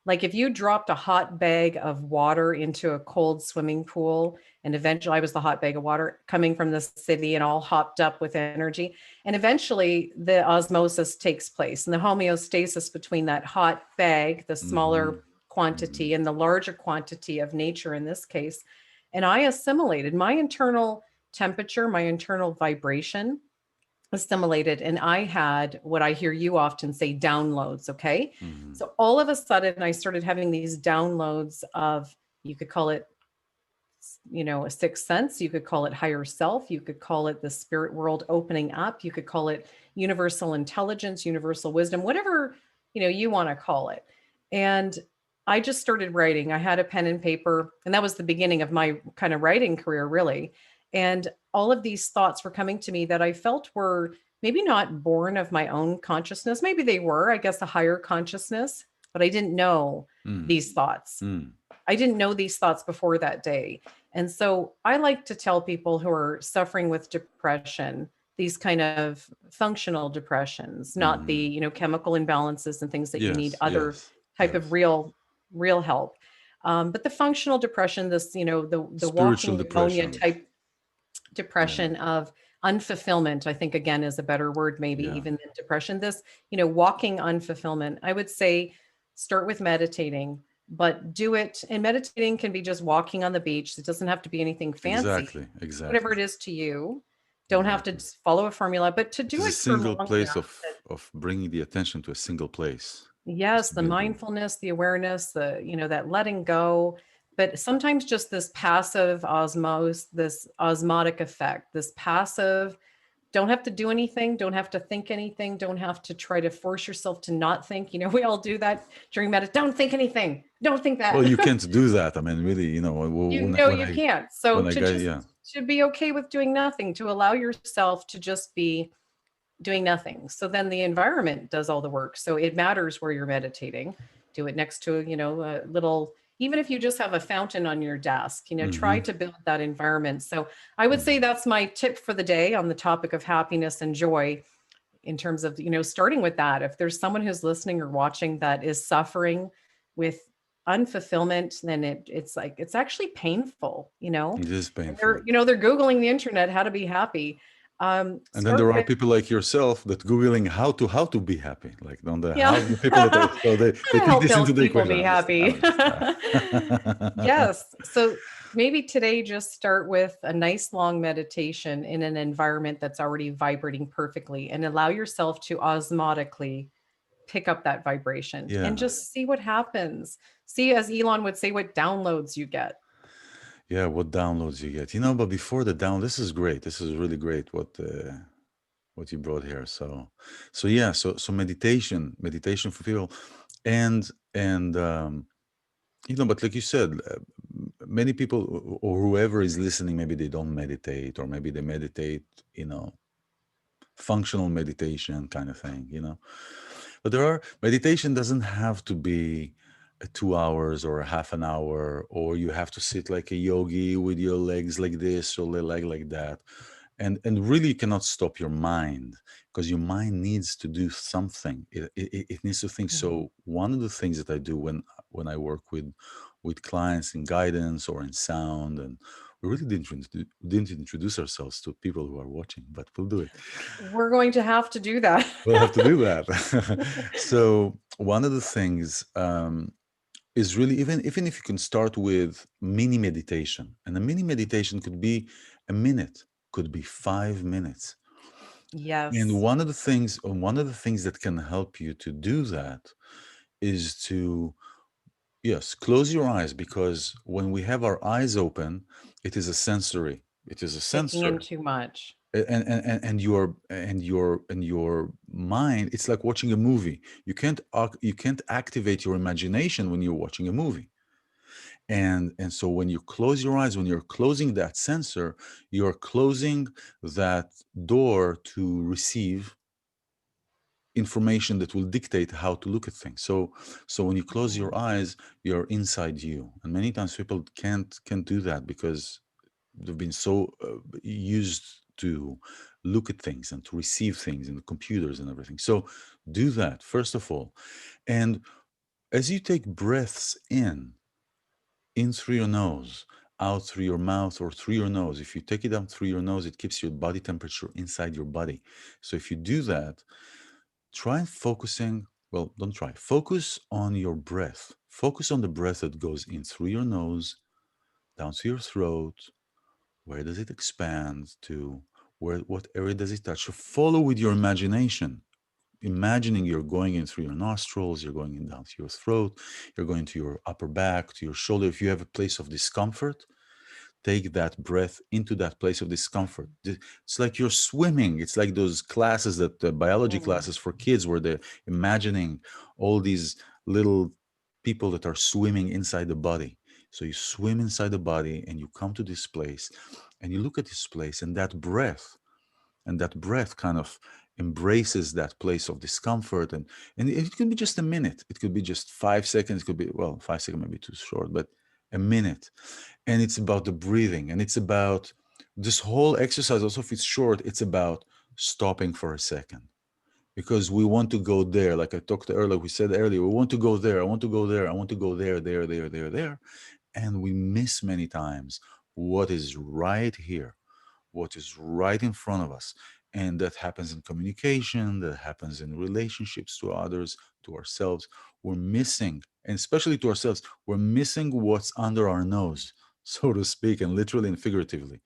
Like if you dropped a hot bag of water into a cold swimming pool, and eventually I was the hot bag of water coming from the city and all hopped up with energy. And eventually the osmosis takes place and the homeostasis between that hot bag, the Hmm. smaller quantity, and the larger quantity of nature in this case. And I assimilated my internal temperature, my internal vibration assimilated, and I had what I hear you often say, downloads. Okay. Hmm. So all of a sudden I started having these downloads of, you could call it, a sixth sense, you could call it higher self, you could call it the spirit world opening up, you could call it universal intelligence, universal wisdom, whatever you want to call it. And I just started writing. I had a pen and paper, and that was the beginning of my kind of writing career, really. And all of these thoughts were coming to me that I felt were maybe not born of my own consciousness. Maybe they were, I guess, a higher consciousness, but I didn't know Mm. these thoughts. Mm. I didn't know these thoughts before that day. And so I like to tell people who are suffering with depression, these kind of functional depressions, not the, Hmm. chemical imbalances and things that you need Yes. other Yes. type of Yes. real help. But the functional depression, this, the Spiritual walking pneumonia depression. type Yeah. depression of unfulfillment, I think again is a better word, maybe Yeah. even than depression. This, walking unfulfillment, I would say start with meditating, but do it. And meditating can be just walking on the beach. It doesn't have to be anything fancy, Exactly. whatever Exactly. it is to you. Don't have to Exactly. just follow a formula, but to It do is a it for single long place enough. of bringing the attention to a single place. It's Yes, the the beauty. mindfulness, the awareness, that letting go, but sometimes just this passive this osmotic effect, this passive, don't have to do anything, don't have to think anything, don't have to try to force yourself to not think. We all do that during meditation. Don't think anything. Don't think Well, that. you can't do that. I mean, really, You when know when you I can't. So when I to got just yeah. to be okay with doing nothing, to allow yourself to just be doing nothing. So then the environment does all the work. So it matters where you're meditating. Do it next to, a little, even if you just have a fountain on your desk, try Hmm. to build that environment. So I would say that's my tip for the day on the topic of happiness and joy, in terms of, starting with that. If there's someone who's listening or watching that is suffering with unfulfillment, then it's like, it's actually painful, It is and they're, painful. they're Googling the internet, how to be happy. And then Start there are with, people like yourself that Googling how to be happy. Like on the yeah, how the people that are, how so they to take help this into else the people equation. be I happy. understand. Yes. So maybe today just start with a nice long meditation in an environment that's already vibrating perfectly, and allow yourself to osmotically pick up that vibration and Yeah. just see what happens. See, as Elon would say, what downloads you get. Yeah, what downloads you get. But before the down, this is great. This is really great what you brought here. So yeah, so meditation for people, and but like you said, many people or whoever is listening, maybe they don't meditate, or maybe they meditate, you know, functional meditation kind of thing. But meditation doesn't have to be 2 hours or a half an hour, or you have to sit like a yogi with your legs like this or the leg like that. And really, you cannot stop your mind, because your mind needs to do something. It needs to think. Mhm. So one of the things that I do when I work with clients in guidance or in sound, and we really didn't introduce ourselves to people who are watching, but we'll do it. We're going to have to do that. We'll have to do that. So one of the things is really, even if you can start with mini meditation, and a mini meditation could be a minute, could be 5 minutes. And Yes. one of the things that can help you to do that is to, yes, close your eyes, because when we have our eyes open, it is a Taking in sensor. too much. And your mind, it's like watching a movie. You can't activate your imagination when you're watching a movie. And so when you close your eyes, when you're closing that sensor, you're closing that door to receive information that will dictate how to look at things. So when you close your Mhm. eyes, you're inside you. And many times people can't do that, because they've been so used to look at things and to receive things in the computers and everything. So do that first of all. And as you take breaths in through your nose, out through your mouth or through your nose. If you take it out through your nose, it keeps your body temperature inside your body. So if you do that, try focusing. Well, don't try. Focus on your breath. Focus on the breath that goes in through your nose, down to your throat. Where does it expand to? What area does it touch? So follow with your imagination, imagining you're going in through your nostrils, you're going in down to your throat, you're going to your upper back, to your shoulder. If you have a place of discomfort, take that breath into that place of discomfort. It's like you're swimming. It's like those classes, that biology Mm. classes for kids, where they're imagining all these little people that are swimming inside the body. So you swim inside the body, and you come to this place, and you look at this place, and that breath kind of embraces that place of discomfort. And it could be just a minute, it could be just 5 seconds, it could be, well, 5 seconds may be too short, but a minute. And it's about the breathing, and it's about this whole exercise. Also, if it's short, it's about stopping for a second, because we want to go there. Like I talked earlier, we said earlier, we want to go there, I want to go there, I want to go there, and we miss many times what is right here, what is right in front of us. And that happens in communication, that happens in relationships to others, to ourselves. We're missing, and especially to ourselves, we're missing what's under our nose, so to speak, and literally and figuratively.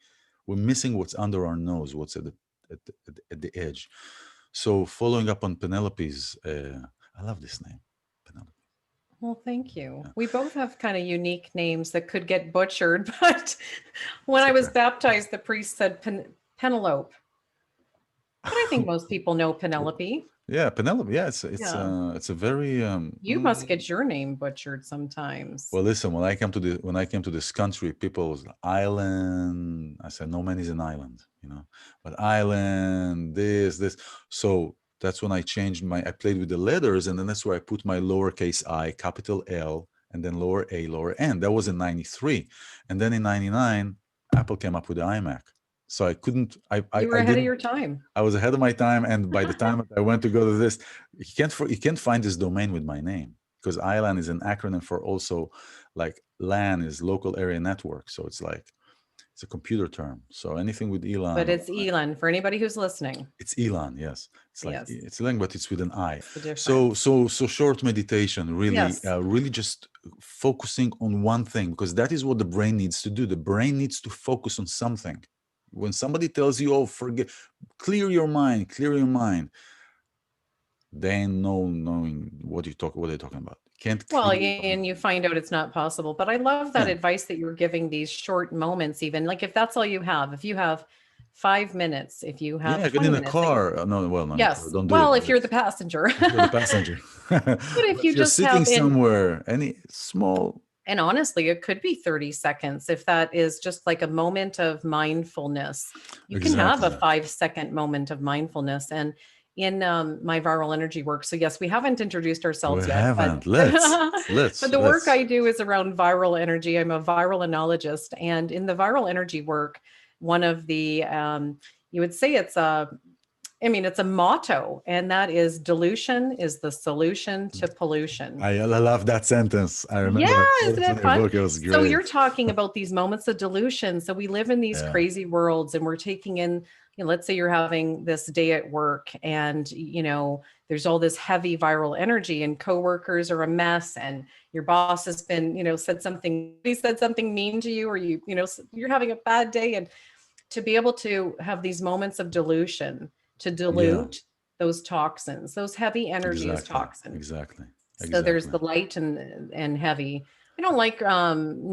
We're missing what's under our nose, what's at the edge. So, following up on Penelope's, I love this name, Penelope. Well, thank you. Yeah, We both have kind of unique names that could get butchered, but when it's I was okay. baptized, the priest said Penelope, but I think most people know Penelope. Yeah, Penelope. Yeah, Yeah. it's a very You must get your name butchered sometimes. well. Listen, when I came to this country, people was iLan. I said, no man is an island. you know. But iLan, this. So that's when I changed I played with the letters, and then that's where I put my lowercase I, capital L, and then lower A, lower N. That was in 93. And then in 99, Apple came up with the iMac. So I couldn't, You were I ahead of didn't, your time. I was ahead of my time. And by the time that I went to go to this, you can't find this domain with my name, because iLan is an acronym for also, like, LAN is local area network. So it's like, it's a computer term. So anything with But Elon, it's iLan for anybody who's listening. it's Elon. Yes, it's like Yes, it's Elon, but it's with an I. that's the So difference. short meditation, really, Yes. really just focusing on one thing, because that is what the brain needs to do. The brain needs to focus on something. When somebody tells you, "Oh, forget, clear your mind," they ain't knowing what they're talking about. Can't Well, clear your and you mind. find out it's not possible. But I love that Yeah, advice that you're giving, these short moments, even like if that's all you have, if you have 5 minutes, if you have yeah. Get 20 in a minutes, like, car. No, well, not in a car. yes. Don't do it. Well, if But you're the passenger, if you're the passenger, but but if you if you're just sitting have in, somewhere, any small, and honestly, it could be 30 seconds if that is just like a moment of mindfulness. You can have a exactly. 5-second moment of mindfulness. And in my viral energy work, so yes, we haven't introduced We ourselves yet, but haven't. Let's, but let's, the work let's. I do is around viral energy. I'm a viral analogist, and in the viral energy work, one of the you would say it's a, I mean, it's a motto, and that is dilution is the solution to pollution. I love that sentence. I Yeah, remember I saw isn't this in it your fun? book. It was So great. you're talking about these moments of dilution. So we live in these Yeah. crazy worlds and we're taking in, let's say you're having this day at work and, there's all this heavy viral energy and coworkers are a mess and your boss has been, he said something mean to you, or you're having a bad day. And to be able to have these moments of dilution, to Yeah. dilute those toxins, those heavy energy is Exactly. toxin. Exactly. So there's Exactly. the light and heavy. I don't like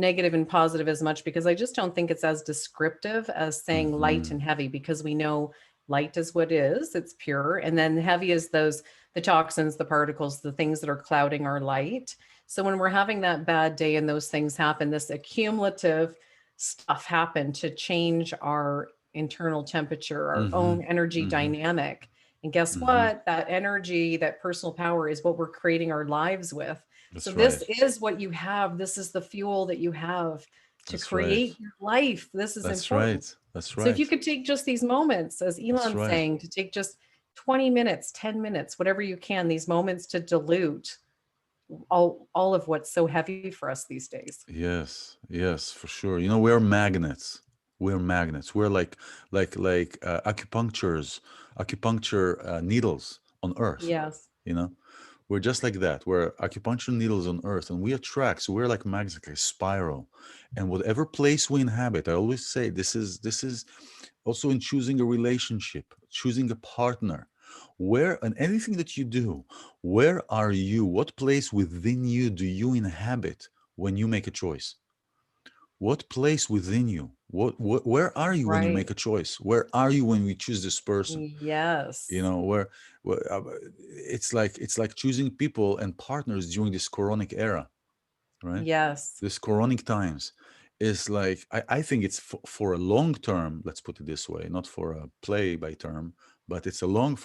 negative and positive as much because I just don't think it's as descriptive as saying light Hmm. and heavy, because we know light is what is, it's pure, and then heavy is the toxins, the particles, the things that are clouding our light. So when we're having that bad day and those things happen, this accumulative stuff happen to change our internal temperature, our Hmm. own energy Hmm. dynamic. And guess Hmm. what? That energy, that personal power is what we're creating our lives with. So That's this right. is what you have. This is the fuel that you have to That's right. create your life. This is That's important. right. That's So if right. you could take just these moments, as That's Elon's right. saying, to take just 20 minutes, 10 minutes, whatever you can, these moments to dilute all of what's so heavy for us these days. Yes. Yes, for sure. We're magnets. We're magnets. We're like acupuncture needles on Earth. Yes. You know, we're just like that. We're acupuncture needles on Earth, and we attract. So we're like magnets, like a spiral. And whatever place we inhabit, I always say this is also in choosing a relationship, choosing a partner. Where and anything that you do, where are you? What place within you do you inhabit when you make a choice? What place within you? Where are you when you make Right. a choice? Where are you when we choose this person? Yes. Where it's like choosing people and partners during this coronic era, right? Yes. This coronic times is like, I think it's for a long term, let's put it this way, not for a play by term, but it's a long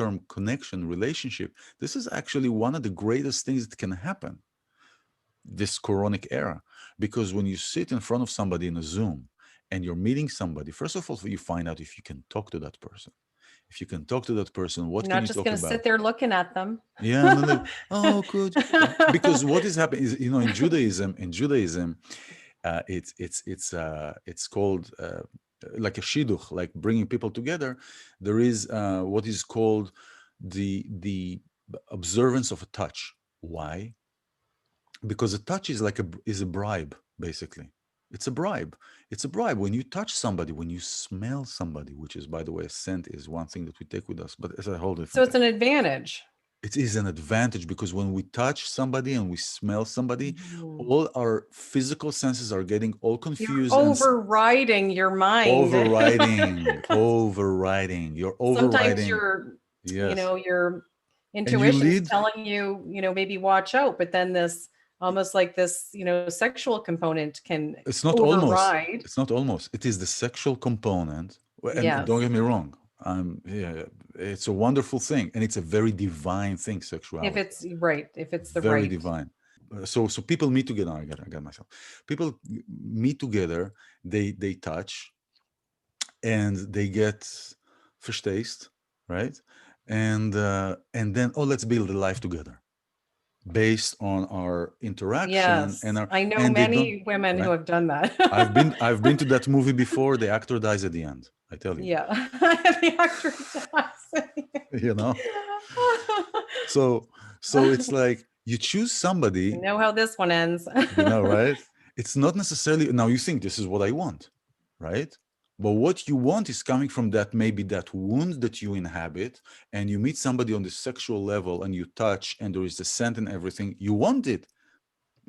term connection relationship. This is actually one of the greatest things that can happen, this coronic era, because when you sit in front of somebody in a Zoom and you're meeting somebody, first of all, you find out if you can talk to that person. If you can talk to that person, what You're can not you just talk going to about? sit there looking at them. Yeah, and then they, oh, good. Because what is happening is, in Judaism, it's called like a shidduch, like bringing people together. There is what is called the observance of a touch. Why? Because a touch is like a bribe, basically. It's a bribe when you touch somebody, when you smell somebody, which is, by the way, scent is one thing that we take with us, but it's a whole So different it's thing. an advantage. It is an advantage because when we touch somebody and we smell somebody, Mhm. all our physical senses are getting all You're confused and overriding your mind. overriding. You're Sometimes overriding. Yes. your And you intuition's lead. telling you, maybe watch out, but then this almost like this, sexual component can It's not almost. override. It's not almost. It is the sexual component And don't Yes. get me wrong, yeah, it's a wonderful thing, and it's a very divine thing, If sexuality, it's right, if it's the very right. divine. So people meet together. I got myself. People meet together. They touch, and they get fish taste, right? And then, oh, let's build a life together based on our interaction Yes. I know and they don't, many women who right? have done that. I've been to that movie before. The actor dies at the end. I tell you, Yeah. The actor does. you know. So it's like you choose I somebody, know how this one ends. right? It's not necessarily now you think this is what I want, right? But what you want is coming from that, maybe that wound that you inhabit, and you meet somebody on the sexual level and you touch and there is the scent and everything. You want it.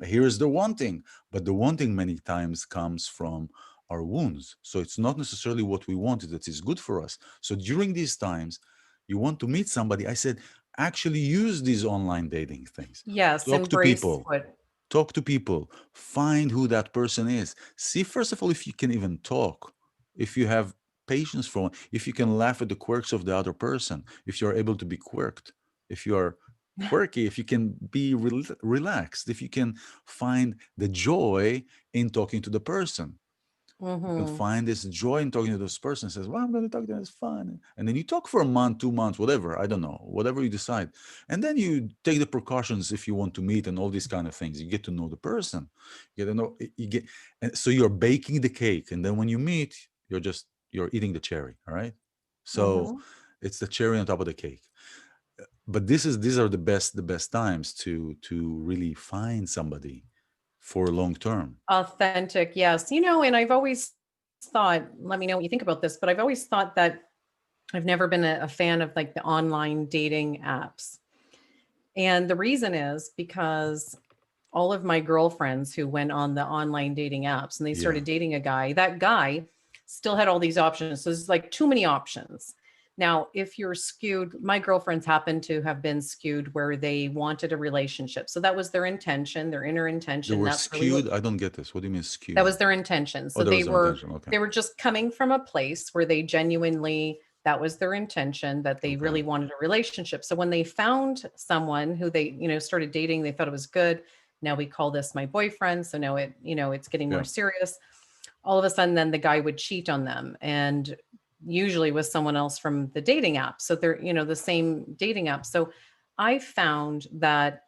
Here is the wanting, but the wanting many times comes from our wounds. So it's not necessarily what we want that is good for us. So during these times, you want to meet somebody. I said, actually use these online dating things. Yes, Talk to embrace people. what. Talk to people. Find who that person is. See, first of all, if you can even talk, if you have patience for, if you can laugh at the quirks of the other person, if you're able to be quirked, if you are quirky, if you can be relaxed, if you can find the joy in talking to the person. You can Hmm. find this joy in talking to this person. Says, "Well, I'm going to talk to them. It's fun." And then you talk for a month, 2 months, whatever. I don't know, whatever you decide. And then you take the precautions if you want to meet and all these kind of things. You get to know the person. You get to know. You get, and so you're baking the cake, and then when you meet, you're eating the cherry. All right. So Hmm. it's the cherry on top of the cake. But these are the best times to really find somebody for long term. Authentic, yes. And I've always thought, let me know what you think about this, but I've always thought that I've never been a fan of like the online dating apps. And the reason is because all of my girlfriends who went on the online dating apps and they Yeah, started dating a guy, that guy still had all these options. So there's like too many options. Now, if you're skewed, my girlfriends happen to have been skewed where they wanted a relationship. So that was their intention, their inner they intention. were That's really what skewed. I don't get this. What do you mean that skewed? was their intention. Oh, So there they was no were intention. Okay, they were just coming from a place where they genuinely that was their intention, that they okay, really wanted a relationship. So when they found someone who they, started dating, they thought it was good. Now we call this my boyfriend. So now it's getting more yeah. serious. All of a sudden then the guy would cheat on them and usually with someone else from the dating app. So they're, the same dating app. So I found that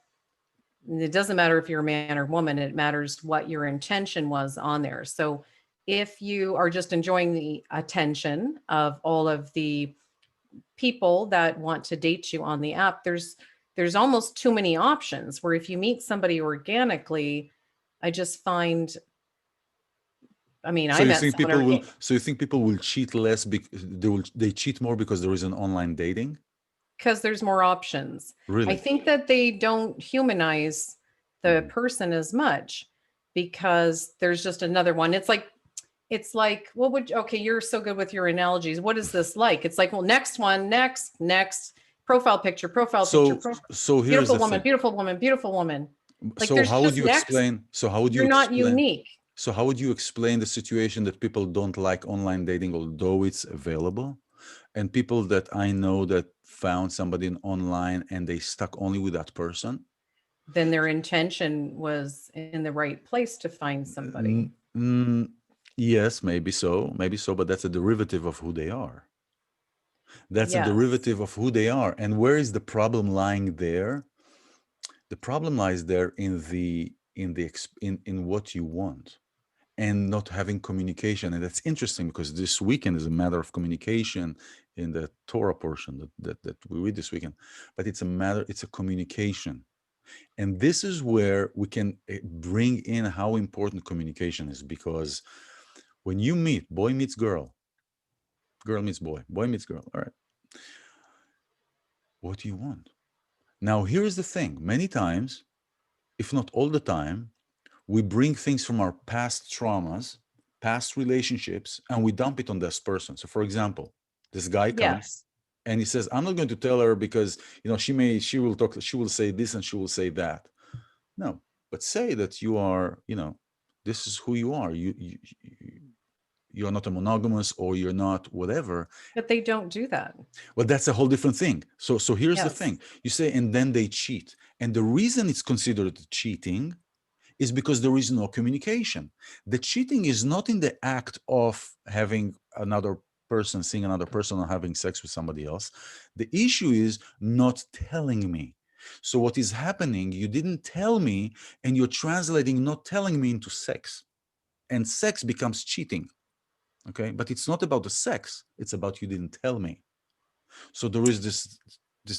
it doesn't matter if you're a man or woman, it matters what your intention was on there. So if you are just enjoying the attention of all of the people that want to date you on the app, there's almost too many options where if you meet somebody organically, I just find, I mean, So I you met think someone people will? So you think people will cheat less? They cheat more because there is an online dating? because there's more options. I Really? think that they don't humanize the Hmm. person as much because there's just another one. It's like, what would, okay, you're so good with your analogies. What is this like? It's like, well, next one, next, profile picture, So so here's beautiful the woman, thing. beautiful woman, beautiful woman. Like So there's how would just you next. explain? So how would you You're not explain? unique So how would you explain the situation that people don't like online dating, although it's available, and people that I know that found somebody online and they stuck only with that person? then their intention was in the right place to find somebody. Mm, mm, yes, maybe so, but that's a derivative of who they are. That's a Yes. derivative of who they are. And where is the problem lying there? The problem lies there in what you want and not having communication. And that's interesting because this weekend is a matter of communication in the Torah portion that we read this weekend. But it's a communication. And this is where we can bring in how important communication is, because when you meet, boy meets girl meets boy meets girl. All right. What do you want? Now, here's the thing. Many times, if not all the time, we bring things from our past traumas, past relationships, and we dump it on this person. So, for example, this guy comes Yes. and he says, "I'm not going to tell her because she will say this and she will say that." No, but say that you are, this is who you are. you're not a monogamous, or you're not whatever. But they don't do that. Well, that's a whole different thing. So here's the Yes. thing. You say, and then they cheat. And the reason it's considered cheating is because there is no communication. The cheating is not in the act of having another person, seeing another person, or having sex with somebody else. The issue is not telling me. So what is happening, you didn't tell me, and you're translating not telling me into sex. And sex becomes cheating. Okay. But it's not about the sex, it's about you didn't tell me. So there is this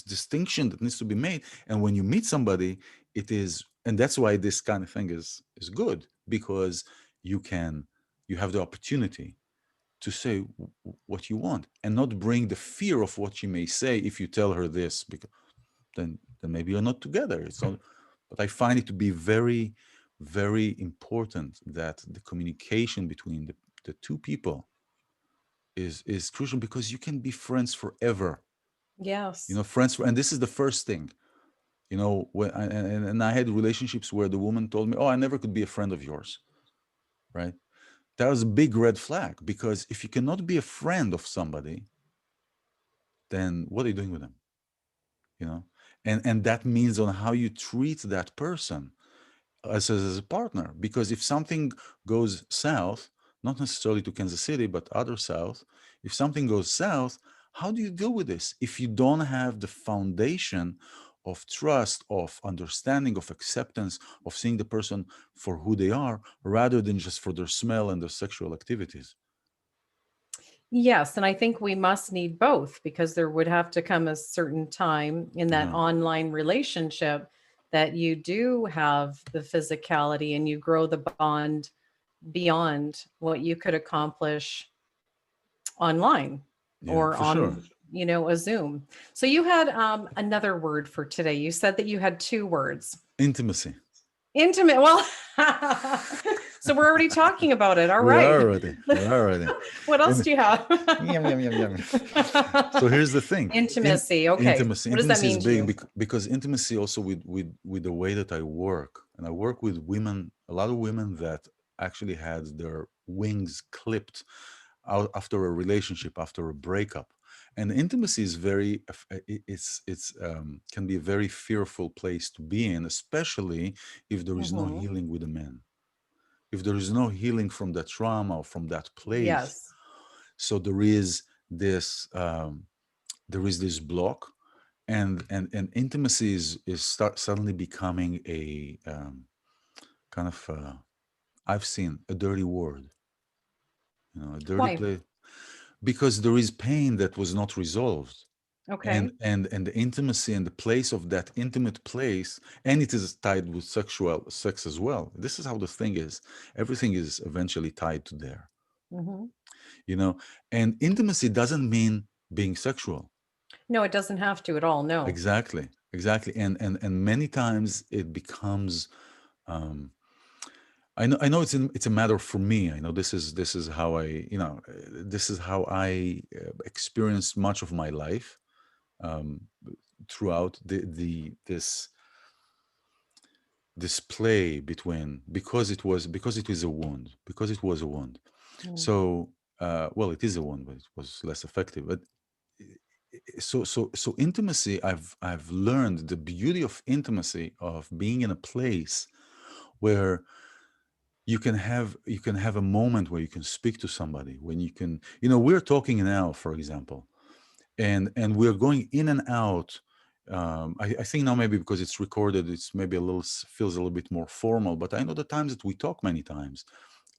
distinction that needs to be made. And when you meet somebody, it is, and that's why this kind of thing is good, because you can, you have the opportunity to say what you want, and not bring the fear of what she may say if you tell her this, because then maybe you're not together. It's not. But I find it to be very, very important that the communication between the two people is crucial, because you can be friends forever. Yes. Friends and this is the first thing. When and I had relationships where the woman told me, oh, I never could be a friend of yours. Right. That was a big red flag, because if you cannot be a friend of somebody, then what are you doing with them? you know and that means on how you treat that person as a partner. Because if something goes south, not necessarily to Kansas City, but other south, if something goes south, how do you deal with this if you don't have the foundation of trust, of understanding, of acceptance, of seeing the person for who they are, rather than just for their smell and their sexual activities? Yes, and I think we must need both, because there would have to come a certain time in that Yeah, online relationship that you do have the physicality and you grow the bond beyond what you could accomplish online yeah, or for sure. on, a Zoom. So you had another word for today. You said that you had two words. Intimacy. Intimate. Well, so we're already talking about it. All We right. are already. We are already. What else And do you have? yum, yum, yum, yum. So here's the thing. Intimacy. Okay. Intimacy. What does that Intimacy is mean to big, you? because intimacy also with the way that I work, and I work with women, a lot of women that actually had their wings clipped out after a relationship, after a breakup. And intimacy is it's can be a very fearful place to be in, especially if there is no Hmm. healing with a man, if there is no healing from that trauma or from that place. Yes. So there is this block, and intimacy is suddenly becoming a kind of I've seen a dirty word, a dirty Why? place, because there is pain that was not resolved. and Okay. and and the intimacy and the place of that intimate place, and it is tied with sexual sex as well. This is how the thing is. Everything is eventually tied to there. Hmm. you know and intimacy doesn't mean being sexual. No, it doesn't have to at all. No. Exactly, exactly. And many times it becomes, um I know it's a matter for me. I know this is how this is how I experienced much of my life, um throughout this play between, because it was a wound, Mm. so well, it is a wound, but it was less effective. But so intimacy, I've learned the beauty of intimacy, of being in a place where you can have a moment where you can speak to somebody, when you can, we're talking now, for example, and we're going in and out. I think now, maybe because it's recorded, it's maybe feels a little bit more formal, but I know the times that we talk many times,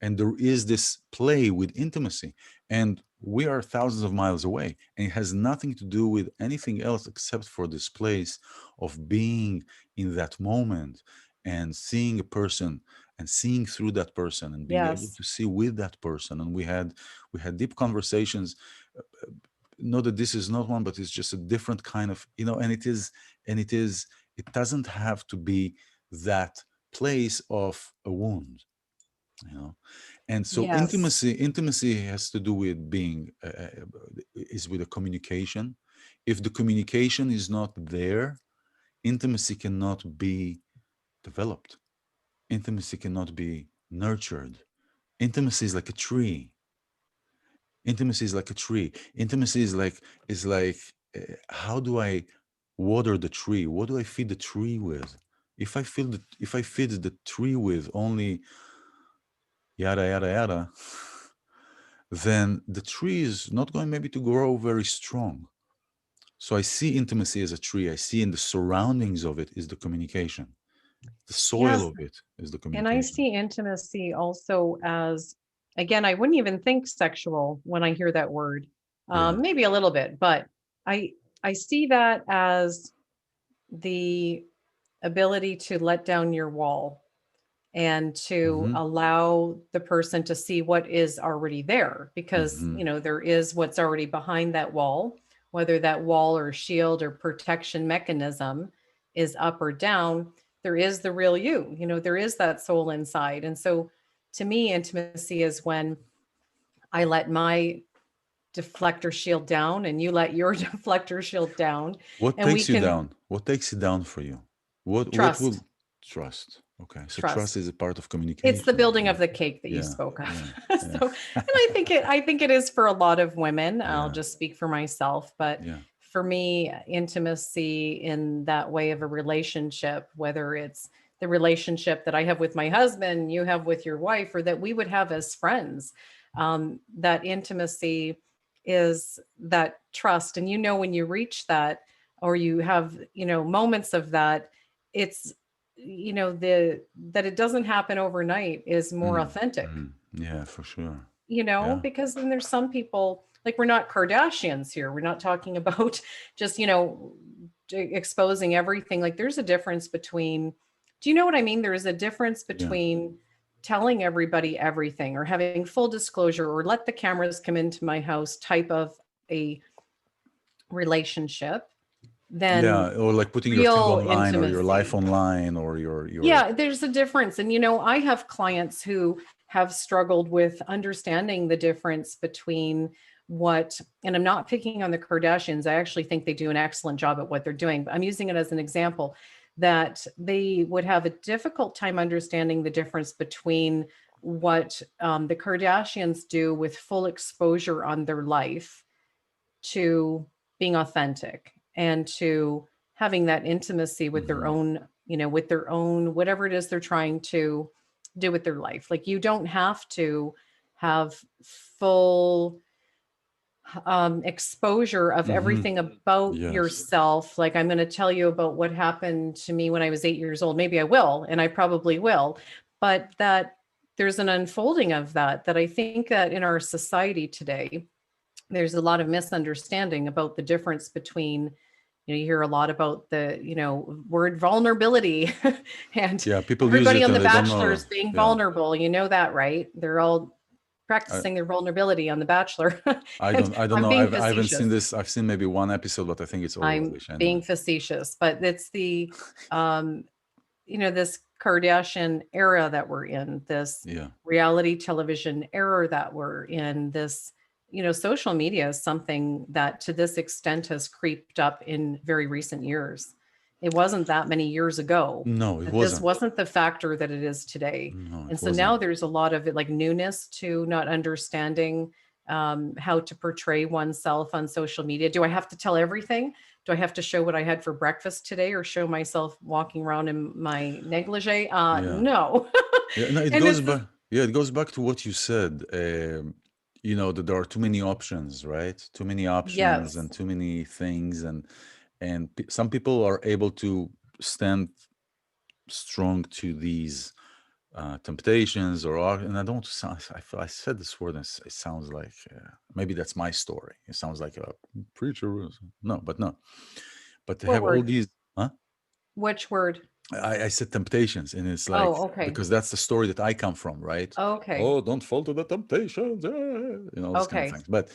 and there is this play with intimacy, and we are thousands of miles away, and it has nothing to do with anything else except for this place of being in that moment, and seeing a person, and seeing through that person, and being able Yes. to see with that person. And we had deep conversations. Know that this is not one, but it's just a different kind of, and it doesn't have to be that place of a wound. you know and so Yes. intimacy has to do with being, is with a communication. If the communication is not there, intimacy cannot be developed. Intimacy cannot be nurtured. Intimacy is like a tree. Intimacy is like a tree. Intimacy is like how do I water the tree? What do I feed the tree with? If I feed the tree with only yada yada yada, then the tree is not going maybe to grow very strong. So I see intimacy as a tree. I see in the surroundings of it is the communication. The soil Yes. of it is the And I communication. see intimacy also as, again, I wouldn't even think sexual when I hear that word. Yeah. Maybe a little bit, but I I see that as the ability to let down your wall and to Mm-hmm. allow the person to see what is already there, because Mm-hmm. there is what's already behind that wall, whether that wall or shield or protection mechanism is up or down. There is the real you, there is that soul inside. And so to me, intimacy is when I let my deflector shield down and you let your deflector shield down, What and we takes you can down? What takes it down for you? What will trust. trust? Okay, so trust Trust. is a part of It's the communication. building Yeah, of the cake that you yeah, spoke of. yeah, So, yeah, and I think it is for a lot of women. I'll yeah, just speak for myself, but yeah, for me, intimacy in that way of a relationship, whether it's the relationship that I have with my husband, you have with your wife, or that we would have as friends, that intimacy is that trust. And when you reach that, or you have, moments of that, it's the that it doesn't happen overnight is more mm, authentic, mm, yeah, for sure. Yeah, because then there's some people, like, we're not Kardashians here. We're not talking about just, exposing everything. Like, there's a difference between, do you know what I mean? There is a difference yeah, between telling everybody everything, or having full disclosure, or let the cameras come into my house type of a relationship, yeah. than Or like putting your thing real online, or your life intimacy. online, or your Yeah, there's a difference. And, I have clients who have struggled with understanding the difference between what, and I'm not picking on the Kardashians. I actually think they do an excellent job at what they're doing, but I'm using it as an example that they would have a difficult time understanding the difference between what the Kardashians do with full exposure on their life, to being authentic, and to having that intimacy with their Mhm. own, with their own, whatever it is they're trying to do with their life. Like, you don't have to have full exposure of Mhm. everything about Yes. yourself. Like, I'm going to tell you about what happened to me when I was 8 years old. Maybe I will, and I probably will, but that there's an unfolding of that I think that in our society today, there's a lot of misunderstanding about the difference between, you hear a lot about the, word vulnerability, and Yeah, people use everybody it on and The they don't Bachelor know. is being Yeah. vulnerable. You know that, right? They're all I, practicing their vulnerability on The Bachelor. I And don't I'm know. being I haven't seen facetious. this. I've seen maybe one episode, but I think it's all I'm rubbish anyway. being facetious, but it's the, um, this Kardashian era that we're in, this Yeah. reality television era that we're in, this, social media is something that to this extent has creeped up in very recent years. It wasn't that many years ago No, it that this wasn't. wasn't the factor that it is today. No, And it so now wasn't. there's a lot of it, like newness to not understanding how to portray oneself on social media. Do I have to tell everything? Do I have to show what I had for breakfast today, or show myself walking around in my negligee? Yeah. No. Yeah. No, it And goes it's back. Yeah, it goes back to what you said. That there are too many options, right? Too many options yes. and too many things, and some people are able to stand strong to these temptations and I don't sound I said this word and it sounds like maybe that's my story. It sounds like a preacher no, but no, but to What have all word? these huh Which word? I said temptations, and it's like Oh, okay. because that's the story that I come from, right? Okay. Oh, don't fall to the temptations, all these kind of Okay. things. But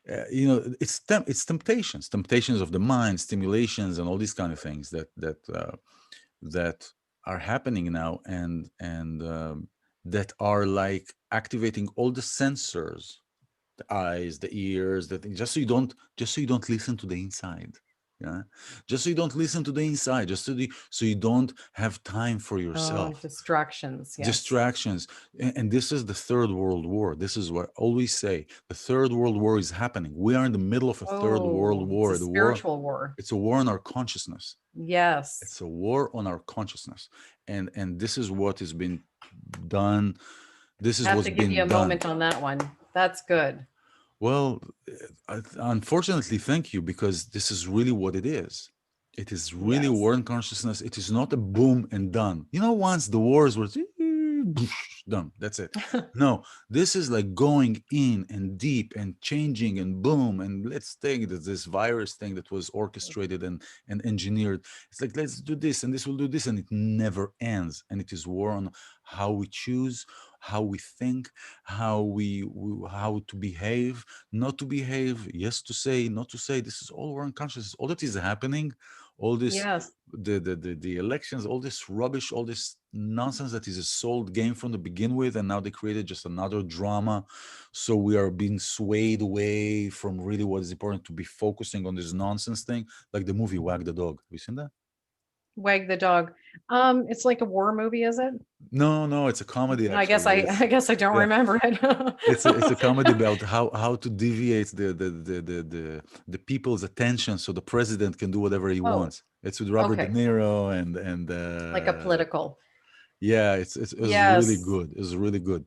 it's temptations of the mind, stimulations, and all these kind of things that are happening now, and that are like activating all the sensors, the eyes, the ears, just so you don't listen to the inside. Yeah, just so you don't listen to the inside, just so you don't have time for Oh, yourself. distractions. Yes. Distractions. And this is the third world war. This is what I always say: the third world war is happening. We are in the middle of a third world Oh, it's a war. The war, spiritual war. it's a war on our consciousness. Yes. It's a war on our consciousness. And this is what has been done. This I is have what's to give you been a done. moment on that one. That's good. Well, unfortunately, thank you, because this is really what it is. It is really Yes. war in consciousness. It is not a boom and done. Once the wars were done, that's it. No, this is like going in and deep and changing and boom. And let's take this virus thing that was orchestrated and engineered. It's like, let's do this and this will do this. And it never ends. And it is war on how we choose, how we think, how to behave, not to behave, yes to say, not to say. This is all war unconscious. All that is happening, all this, Yes. the elections, all this rubbish, all this nonsense that is a sold game from the begin with, and now they created just another drama. So we are being swayed away from really what is important, to be focusing on this nonsense thing, like the movie Wag the Dog. Have you seen that? Wag the dog. It's like a war movie, is it? No, no, it's a comedy I guess actually. I guess I don't Yeah, remember it's a it. comedy about how to deviate the people's attention so the president can do whatever he Oh, wants. It's with Robert De okay. Niro and Like a political. yeah, it's really Yes. good. It's really good.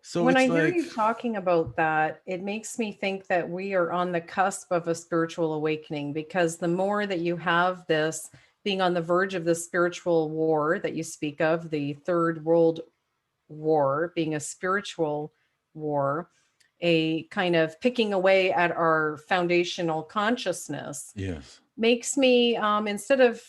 So When it's I hear like, you talking about that, it makes me think that we are on the cusp of a spiritual awakening, because the more that you have this being on the verge of the spiritual war that you speak of, the third world war being a spiritual war, a kind of picking away at our foundational consciousness, yes, makes me instead of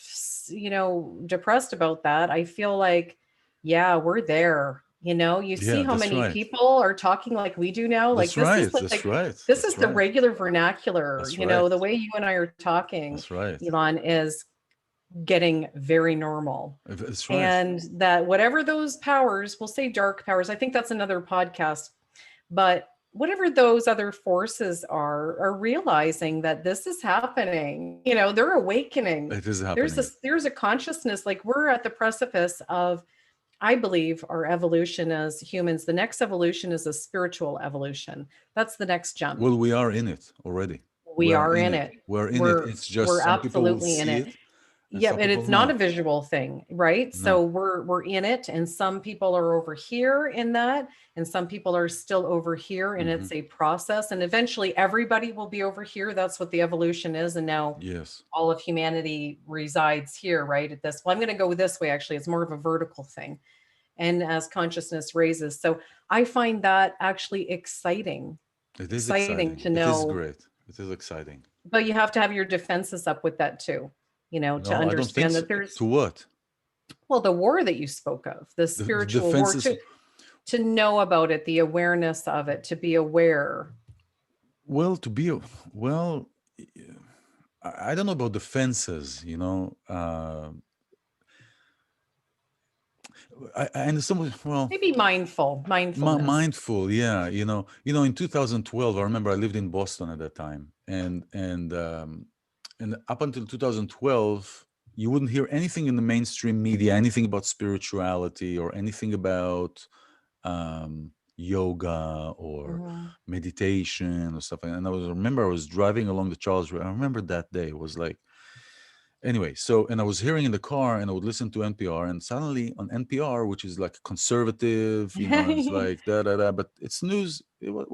depressed about that, I feel like, yeah, we're there. You see yeah, how that's many right, people are talking like we do now. Like, that's this is right, that's like, right, this is that's the right, regular vernacular. that's right, The way you and I are talking, that's right, Elon, is getting very normal. that's right. And that whatever those powers, we'll say dark powers, I think that's another podcast, but whatever those other forces are realizing that this is happening. They're awakening. It is there's a happening. there's a consciousness, like we're at the precipice of, I believe, our evolution as humans. The next evolution is a spiritual evolution. That's the next jump. Well, we are in it already. We We are are in in it. it. We're in it. we're It's we're just some people will absolutely in see it. it and Yeah, some and people it's not a not. visual thing, right? No. So we're in it, and some people are over here in that, and some people are still over here, and Hmm. it's a process. And eventually everybody will be over here. That's what the evolution is. And now Yes. all of humanity resides here, right? At this. Well, I'm going to go this way, actually. It's more of a vertical thing. And as consciousness raises. So I find that actually exciting. It is Exciting exciting. to It is know, great. It is exciting. but you have to have your defenses up with that too, to No, I don't think understand so. that there's, To what? well, the war that you spoke of, the The spiritual war, defenses. to know about it, the awareness of it, to be aware. Well, to be, well, I don't know about defenses. I understand. Well, Maybe mindfulness. mindful, yeah. In 2012, I remember I lived in Boston at that time, and up until 2012, you wouldn't hear anything in the mainstream media, anything about spirituality or anything about yoga or Mhm. meditation or stuff. And I was driving along the Charles River. I remember that day. It was like, anyway, so, and I was hearing in the car and I would listen to NPR, and suddenly on NPR, which is like conservative, it's like da da da, but it's news,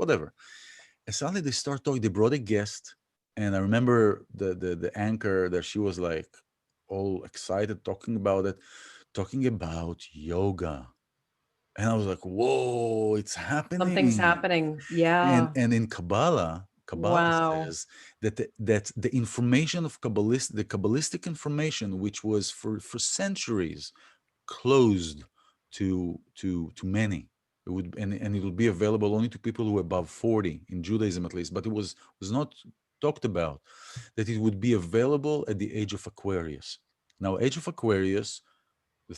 whatever. And suddenly they start talking. They brought a guest, and I remember the anchor that she was like all excited talking about yoga. And I was like, whoa, it's Something's happening. happening. and Yeah. and in Kabbalah Wow. says that the information of the Kabbalistic information, which was for centuries closed to many, and it would be available only to people who are above 40 in Judaism, at least, but it was not talked about, that it would be available at the age of Aquarius. Now, age of Aquarius, a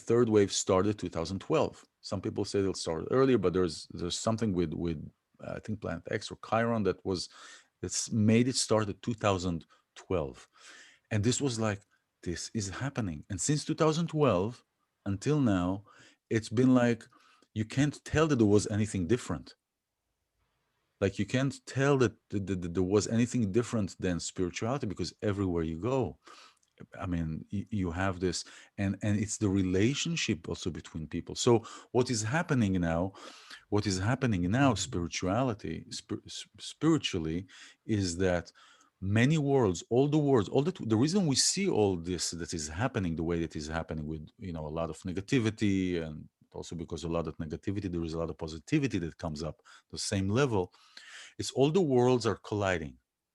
third wave started 2012. Some people say it'll start earlier, but there's something with I think Planet X or Chiron that's made it start at 2012. 2012. And this was like, this is happening. And since 2012 until now, it's been like, you can't tell that there was anything different. Like, you can't tell that there was anything different than spirituality, because everywhere you go, I mean, you have this, and it's the relationship also between people. So what is happening now? What is happening now, spiritually, is that many worlds, all the worlds, all the reason we see all this that is happening the way that is happening, with a lot of negativity, and also because a lot of negativity, there is a lot of positivity that comes up the same level. It's all the worlds are colliding.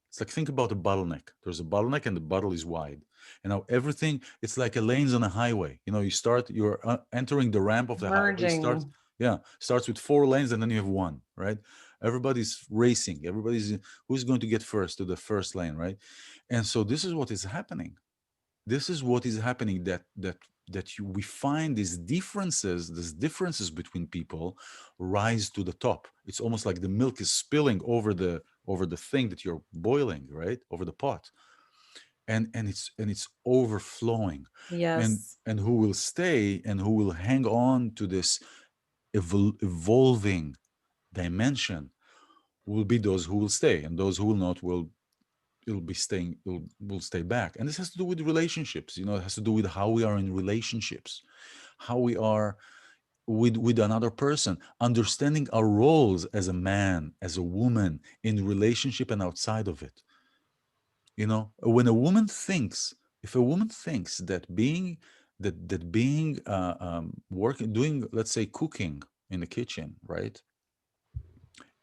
It's like, think about a bottleneck. There's a bottleneck and the bottle is wide. And now everything, it's like a lanes on a highway. You're entering the ramp of the highway. Merging. Starts with 4 lanes, and then you have one, right? Everybody's racing. Who's going to get first to the first lane, right? And so this is what is happening. This is what is happening, we find these differences between people rise to the top. It's almost like the milk is spilling over the thing that you're boiling, right, over the pot, and it's overflowing. and Yes. and who will stay and who will hang on to this evolving dimension will be those who will stay, and those who will not will stay back. And this has to do with relationships. It has to do with how we are in relationships, how we are with another person, understanding our roles as a man, as a woman, in relationship and outside of it. When a woman thinks, if a woman thinks that being working, doing, let's say, cooking in the kitchen, right,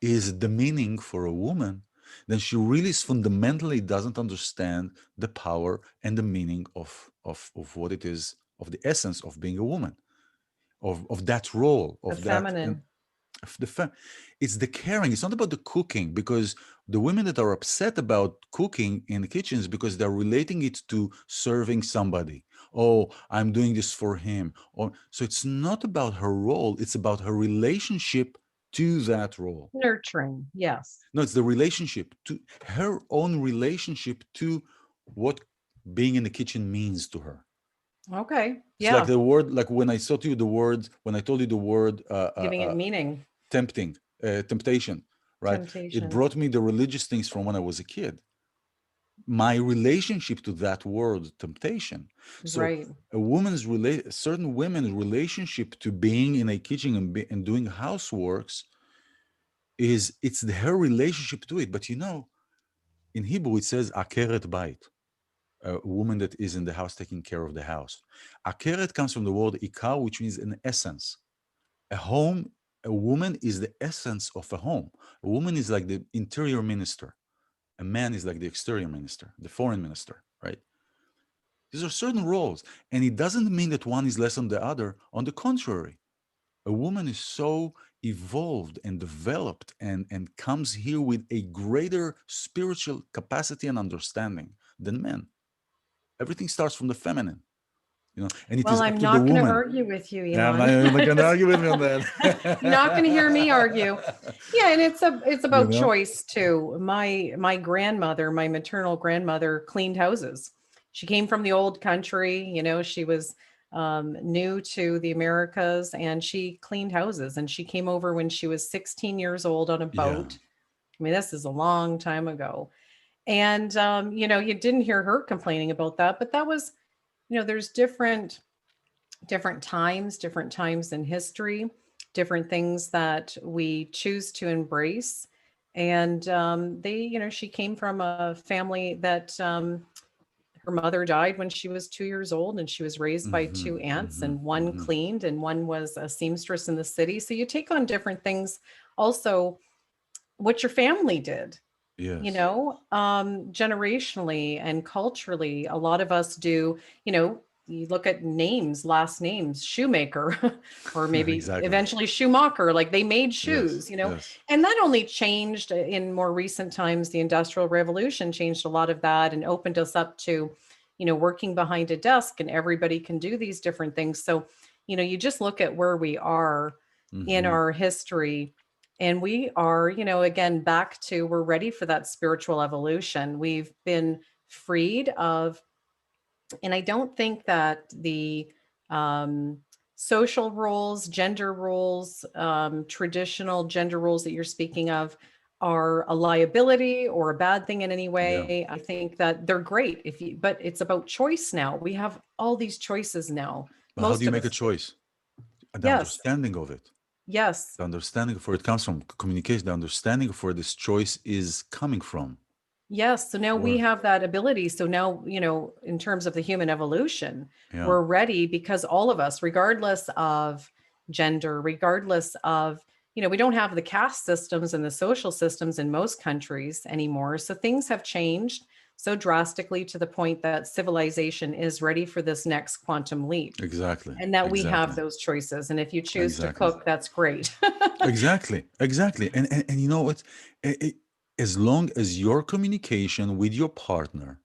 is the meaning for a woman, then she really fundamentally doesn't understand the power and the meaning of what it is, of the essence of being a woman, of that role, The of that. And feminine. it's the caring. It's not about the cooking, because the women that are upset about cooking in the kitchens, because they're relating it to serving somebody. Oh, I'm doing this for him. Or so it's not about her role, it's about her relationship to that role. Nurturing. Yes. No, it's the relationship to her own relationship to what being in the kitchen means to her. Okay. It's like Yeah. the word, like when I told you the word, Giving it meaning. temptation, right? It Temptation. brought me the religious things from when I was a kid. My relationship to that word, temptation. So Right. certain women's relationship to being in a kitchen and doing houseworks it's her relationship to it. But in Hebrew it says akeret bait, a woman that is in the house taking care of the house. Akeret comes from the word ikar, which means an essence. A home, a woman is the essence of a home. A woman is like the interior minister. A man is like the exterior minister, the foreign minister, right? These are certain roles. And it doesn't mean that one is less than the other. On the contrary, a woman is so evolved and developed and comes here with a greater spiritual capacity and understanding than men. Everything starts from the feminine, and it Well, is up I'm to the not going to woman. argue with you, Yeah, Elon. you're not gonna argue with me on You're not going to hear me argue. that. Yeah, and it's you about know? choice too. My grandmother, my maternal grandmother, cleaned houses. She came from the old country. She was new to the Americas, and she cleaned houses. And she came over when she was 16 years old on a Yeah. boat. I mean, this is a long time ago. And you didn't hear her complaining about that, but that was, there's different times in history, different things that we choose to embrace. And she came from a family that her mother died when she was 2 years old, and she was raised by Mm-hmm, two aunts, mm-hmm, and one mm-hmm. cleaned and one was a seamstress in the city. So you take on different things. Also, what your family did, Yes. generationally and culturally, a lot of us do, you look at names, last names, shoemaker, or maybe Exactly. eventually Schumacher, like they made Yes. shoes, Yes. and that only changed in more recent times. The Industrial Revolution changed a lot of that and opened us up to, working behind a desk, and everybody can do these different things. So, you just look at where we are in Mm-hmm. our history, and we are, again, back to we're ready for that spiritual evolution. We've been freed of, and I don't think that the um, social roles, gender roles, traditional gender roles that you're speaking of are a liability or a bad thing in any Yeah. way. I think that they're great if you, but it's about choice now. We have all these choices now. But how do Most you of make a us do. choice? The Yes. understanding of it, Yes. the understanding of where it comes from, communication, the understanding of where this choice is coming from. Yes. So now we Or, have that ability. So now, in terms of the human evolution, yeah, we're ready because all of us, regardless of gender, regardless of, we don't have the caste systems and the social systems in most countries anymore. So things have changed so drastically to the point that civilization is ready for this next quantum leap exactly, and that we have exactly, those choices. And if you choose to exactly, cook, that's great. exactly, exactly. And you know what? As long as your communication with your partner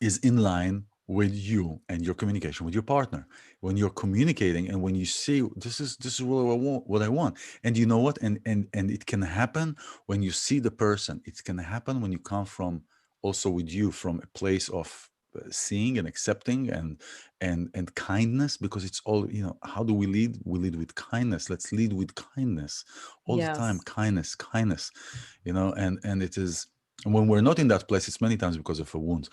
is in line with you and your communication with your partner, when you're communicating and when you see this is what I want, and you know what, and it can happen when you see the person. It can happen when you come from, also with you, from a place of seeing and accepting and kindness, because it's all, how do we lead with kindness. Let's lead with kindness all the time. Yes. Kindness, kindness, and it is. And when we're not in that place, it's many times because of a wound.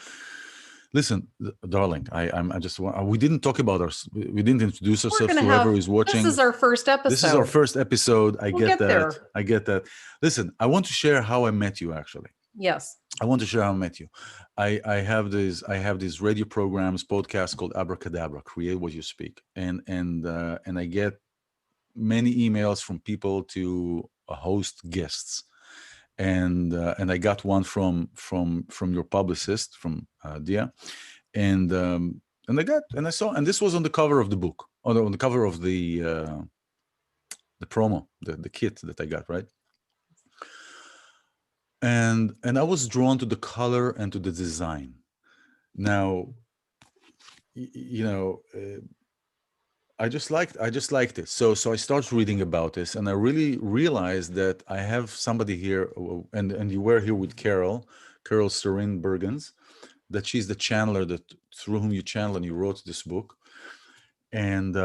Listen, darling, I just want, we didn't talk about we didn't introduce We're ourselves going to to whoever have, is this watching. is our first This is our episode. first episode. I We'll get get that. there. I get that. Listen, I want to share how I met you. Actually, Yes. I want to share how I met you. I have these radio programs, podcasts called Abracadabra, Create What You Speak, and I get many emails from people to host guests, and I got one from your publicist, from Dia, and I saw, and this was on the cover of the book, on the cover of the promo, the kit that I got, right? And I was drawn to the color and to the design. Now, I just liked it. So I started reading about this, and I really realized that I have somebody here, and you were here with Carole Serene Borgans, that she's the channeler, that through whom you channel, and you wrote this book. And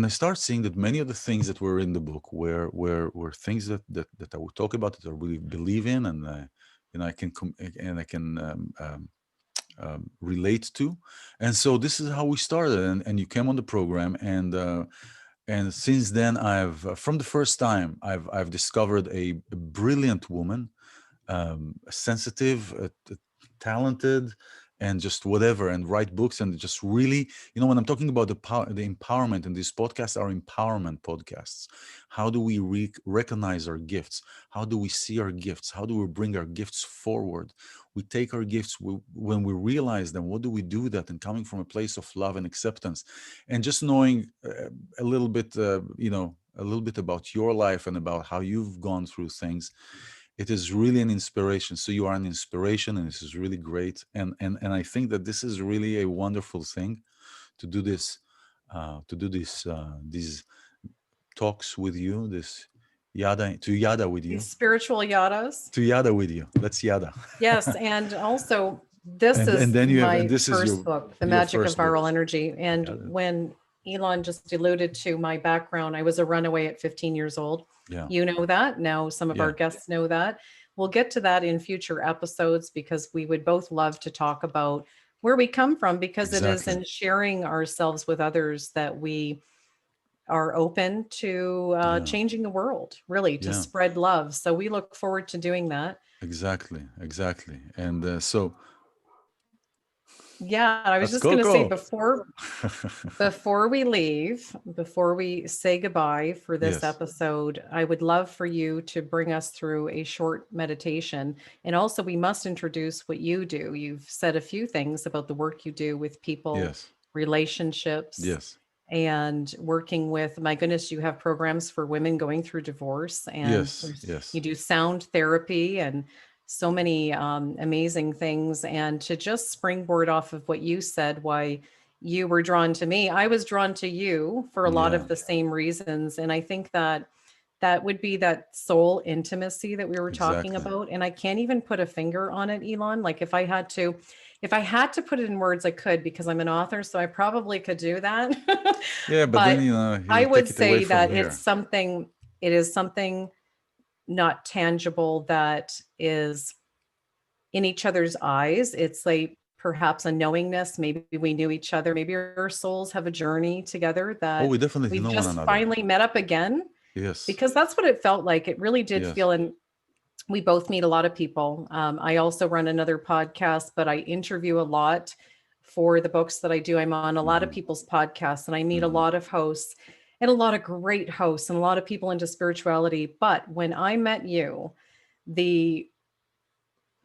I start seeing that many of the things that were in the book were things that I would talk about, that I really believe in, and I can relate to. And so this is how we started, and you came on the program, and since then, I've from the first time, I've discovered a brilliant woman, sensitive, talented, and just whatever, and write books, and just really, when I'm talking about the empowerment, and these podcasts are empowerment podcasts. How do we recognize our gifts? How do we see our gifts? How do we bring our gifts forward? We take our gifts, when we realize them. What do we do with that? And coming from a place of love and acceptance, and just knowing a little bit, a little bit about your life and about how you've gone through things. It is really an inspiration. So you are an inspiration, and this is really great. And I think that this is really a wonderful thing to do this, these talks with you, this yada with These you, spiritual yadas. to yada with you. Let's yada. Yes. And also, this and is then you have, and my this is first book, The your Magic of first book. Viral Energy. And Yada. when Elon just alluded to my background, I was a runaway at 15 years old. Yeah. You know that. Now, some of our Yeah. guests know that. We'll get to that in future episodes because we would both love to talk about where we come from, because it is Exactly. in sharing ourselves with others that we are open to Yeah. changing the world, really, to Yeah. spread love. So we look forward to doing that. Exactly. Exactly. And so Yeah, I was let's just go, going to say go. before we leave, before we say goodbye for this Yes. episode, I would love for you to bring us through a short meditation. And also, we must introduce what you do. You've said a few things about the work you do with people, Yes. relationships, Yes. and working with, my goodness, you have programs for women going through divorce, and Yes. you Yes. do sound therapy and so many amazing things. And to just springboard off of what you said, why you were drawn to me, I was drawn to you for a lot Yeah. of the same reasons. And I think that That would be that soul intimacy that we were talking Exactly. about. And I can't even put a finger on it, Elon. Like if I had to put it in words, I could, because I'm an author, so I probably could do that. Yeah, but then But he'll I would take it away say from that here. it is something not tangible that is in each other's eyes. It's like perhaps a knowingness. Maybe we knew each other. Maybe our souls have a journey together that Oh, we definitely we've know one just another. finally met up again, Yes. because that's what it felt like. It really did Yes. feel. And we both meet a lot of people. I also run another podcast, but I interview a lot for the books that I do. I'm on a lot of Hmm. people's podcasts, and I meet a Hmm. lot of hosts and a lot of great hosts and a lot of people into spirituality. But when I met you, the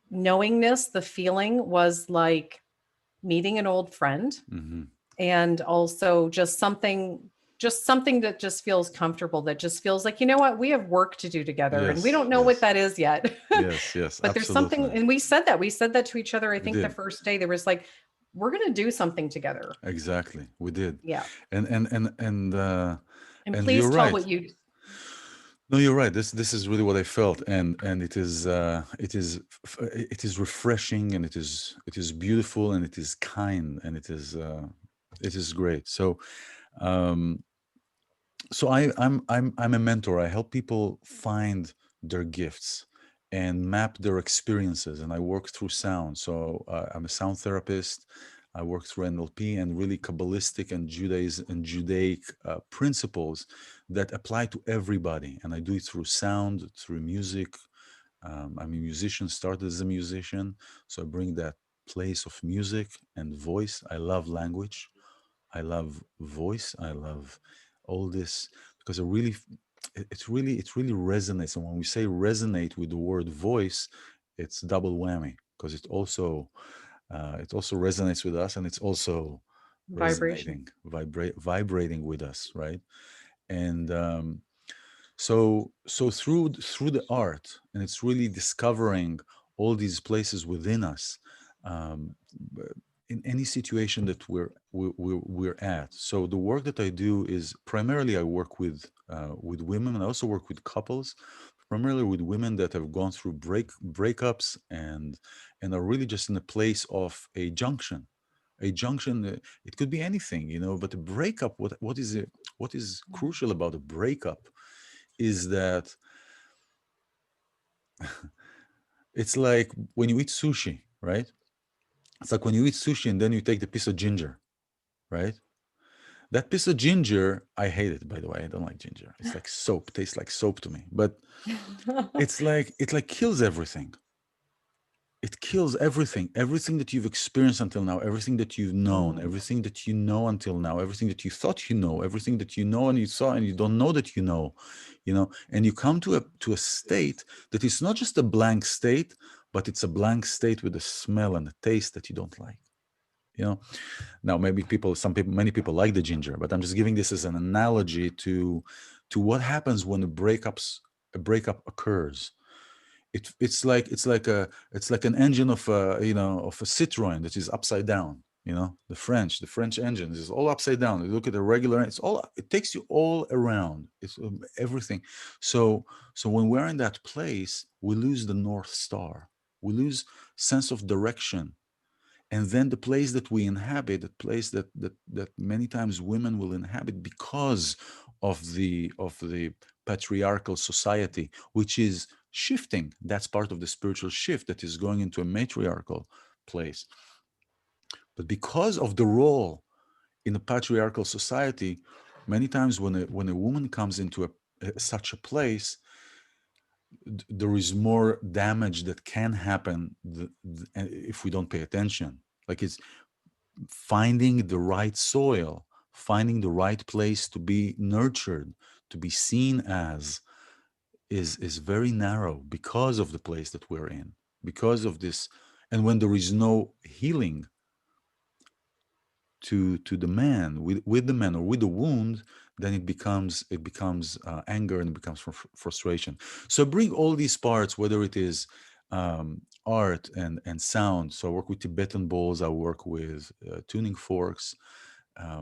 knowingness, the feeling was like meeting an old friend, Hmm. and also just something that just feels comfortable, that just feels like, you know what, we have work to do together and we Yes. don't know what Yes. that is yet. Yes. Yes. But there's something, Absolutely. and we said that to each other. I We think the did. first day there was like, we're going to do something together. Exactly. We did. Yeah. And And and please you're tell right. what you. No, you're right. This is really what I felt, and it is refreshing, and it is beautiful, and it is kind, and it is great. So um, I'm a mentor. I help people find their gifts and map their experiences, and I work through sound. So I'm a sound therapist. I work through NLP and really Kabbalistic and Judaism and Judaic principles that apply to everybody. And I do it through sound, through music. I'm a musician, started as a musician, so I bring that place of music and voice. I love language. I love voice. I love all this because it really resonates. And when we say resonate with the word voice, it's double whammy because it also resonates with us, and it's also Vibration. resonating, vibrating with us, right? And so through the art, and it's really discovering all these places within us, um, in any situation that we're at. So the work that I do is primarily I work with women, and I also work with couples, primarily with women that have gone through breakups and are really just in a place of a junction. A junction, it could be anything, but a breakup, what is crucial about a breakup is that it's like when you eat sushi, right? It's like when you eat sushi and then you take the piece of ginger, right? That piece of ginger, I hate it, by the way. I don't like ginger. It's like soap, tastes like soap to me. But it like kills everything. It kills everything that you've experienced until now, everything that you've known, Mm, everything that you know until now, everything that you thought you know, everything that you know and you saw and you don't know that and you come to a state that is not just a blank state, but it's a blank state with a smell and a taste that you don't like. You know, now maybe many people like the ginger, but I'm just giving this as an analogy to what happens when a breakup occurs. It's like an engine of a Citroen that is upside down. The French engine is all upside down. You look at the regular, it takes you all around. It's everything. So when we're in that place, we lose the North Star. We lose sense of direction. And then the place that we inhabit, the place that many times women will inhabit because of the patriarchal society, which is shifting. That's part of the spiritual shift that is going into a matriarchal place. But because of the role in a patriarchal society, many times when a woman comes into such a place, there is more damage that can happen if we don't pay attention. Like it's finding the right soil, finding the right place to be nurtured, to be seen as, is very narrow because of the place that we're in, because of this. And when there is no healing to the man, with the man or with the wound, then it becomes anger, and it becomes frustration. So bring all these parts, whether it is art and sound. So I work with Tibetan bowls, I work with tuning forks,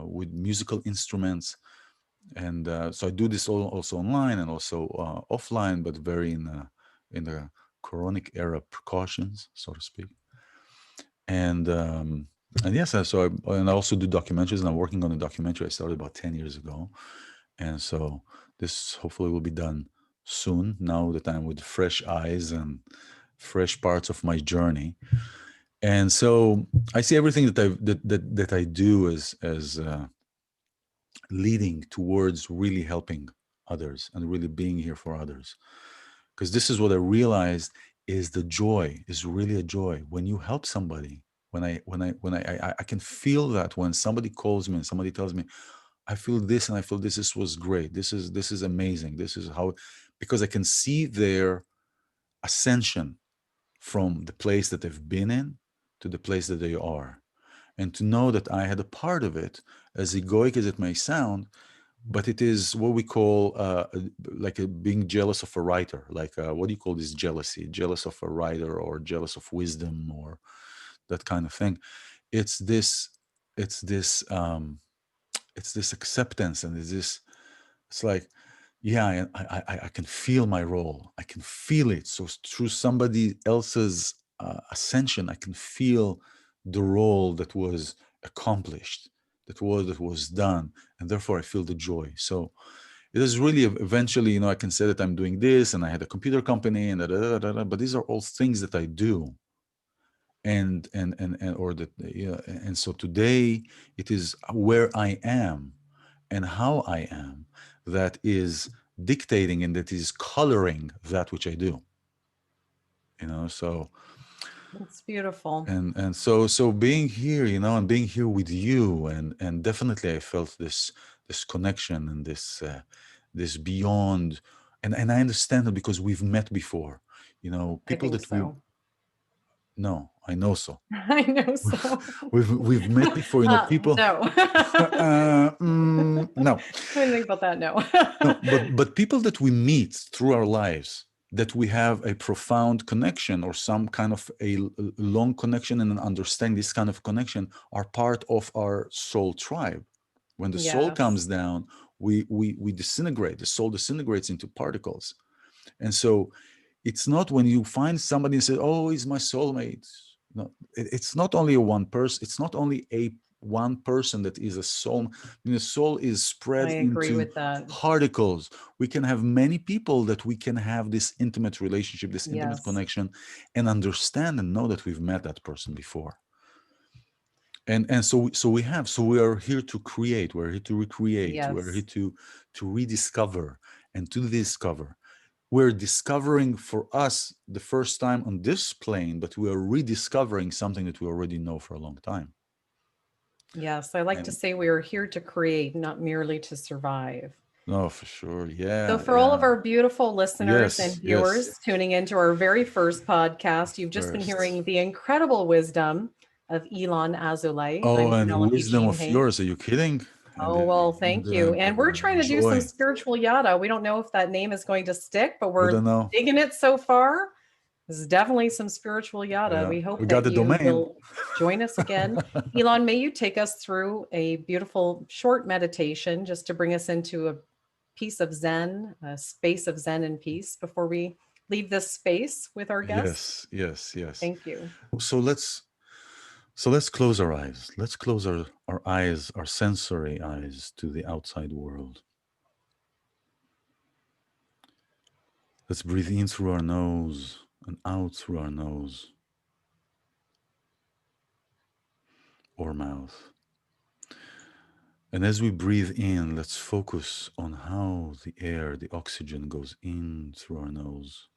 with musical instruments, And so I do this also online and also offline, but very in the coronic era precautions, so to speak. And and yes, and I also do documentaries, and I'm working on a documentary I started about 10 years ago, and so this hopefully will be done soon. Now that I'm with fresh eyes and fresh parts of my journey, and so I see everything that I do as leading towards really helping others and really being here for others. Because this is what I realized is the joy is really a joy when you help somebody. When I can feel that when somebody calls me and somebody tells me, I feel this and I feel this was great. This is amazing. This is how, because I can see their ascension from the place that they've been in to the place that they are. And to know that I had a part of it, as egoic as it may sound, but it is what we call like being jealous of a writer. Like what do you call this jealousy? Jealous of a writer or jealous of wisdom or that kind of thing. It's this, it's this, it's this acceptance and it's like, yeah, I can feel my role. I can feel it. So through somebody else's ascension, I can feel the role that was accomplished, that was done, and therefore I feel the joy. So it is really eventually, I can say that I'm doing this, and I had a computer company, and da, da, da, da, da, but these are all things that I do, and or that, and so today it is where I am and how I am that is dictating and that is coloring that which I do. So It's beautiful. and so being here, and being here with you, and definitely I felt this connection and this beyond, and I understand it because we've met before. I People think that we so. no, I know so. I know so. We've met before, people. No. No, I didn't think about that. No. no, but people that we meet through our lives, that we have a profound connection or some kind of a long connection and an understanding, this kind of connection are part of our soul tribe. When the soul Yes. comes down, we disintegrate. The soul disintegrates into particles, and so it's not when you find somebody and say, "Oh, he's my soulmate." No, it's not only a one person. It's not only a one person that is a soul. The soul is I spread agree into with that. particles. We can have many people that we can have this intimate relationship, this intimate Yes. connection, and understand and know that we've met that person before. And so we are here to create. We're here to recreate. We're here Yes. to rediscover and to discover. We're discovering for us the first time on this plane, but we are rediscovering something that we already know for a long time. Yes. I like to And say we are here to create, not merely to survive. no, for sure. So, Yeah, for all of yeah. our beautiful listeners and Yes, yes. viewers tuning into our very first podcast, you've just been First. hearing the incredible wisdom of ilan Azoulai. Oh, I'm and Penelope wisdom Jean of Hay. yours. Are you kidding? And Oh, well, thank you. And we're trying to do some joy. spiritual yada. We don't know if that name is going to stick, but We we're don't know. digging it so far. This is definitely some spiritual yada. Yeah. We hope We got that the you domain. will join us again. Ilan, may you take us through a beautiful short meditation just to bring us into a piece of Zen, a space of Zen and peace before we leave this space with our guest? Yes, yes, yes. Thank you. So let's close our eyes. Let's close our eyes, our sensory eyes to the outside world. Let's breathe in through our nose and out through our nose or mouth. And as we breathe in, let's focus on how the air, the oxygen goes in through our nose.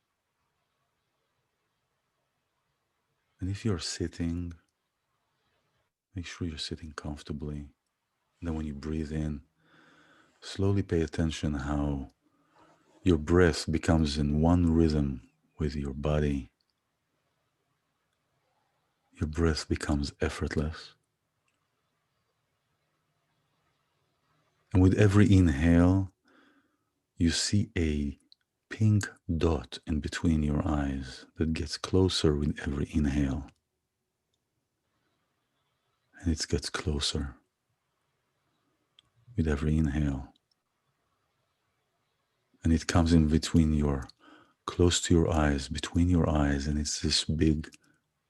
And if you're sitting, make sure you're sitting comfortably. And then when you breathe in, slowly pay attention how your breath becomes in one rhythm with your body. Your breath becomes effortless. And with every inhale, you see a pink dot in between your eyes that gets closer with every inhale. And it gets closer with every inhale. And it comes in between your, close to your eyes, between your eyes, and it's this big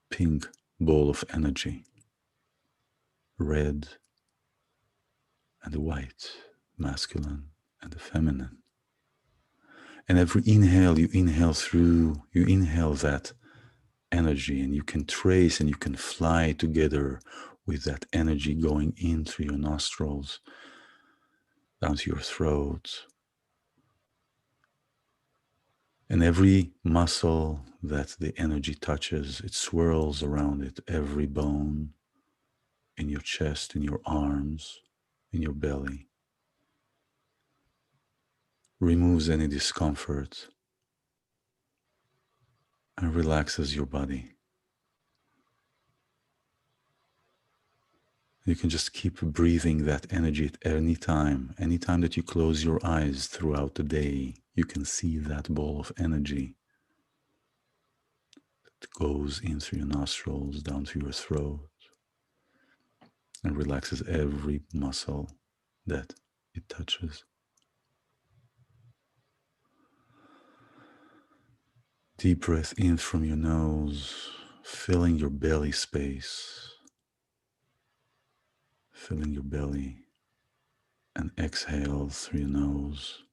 pink ball of energy, red and white, masculine and feminine. And every inhale you inhale through, you inhale that energy, and you can trace and you can fly together with that energy going in through your nostrils, down to your throat. And every muscle that the energy touches, it swirls around it, every bone in your chest, in your arms, in your belly, removes any discomfort and relaxes your body. You can just keep breathing that energy at any time. Anytime that you close your eyes throughout the day, you can see that ball of energy that goes in through your nostrils, down to your throat, and relaxes every muscle that it touches. Deep breath in from your nose, filling your belly space, filling your belly, and exhale through your nose.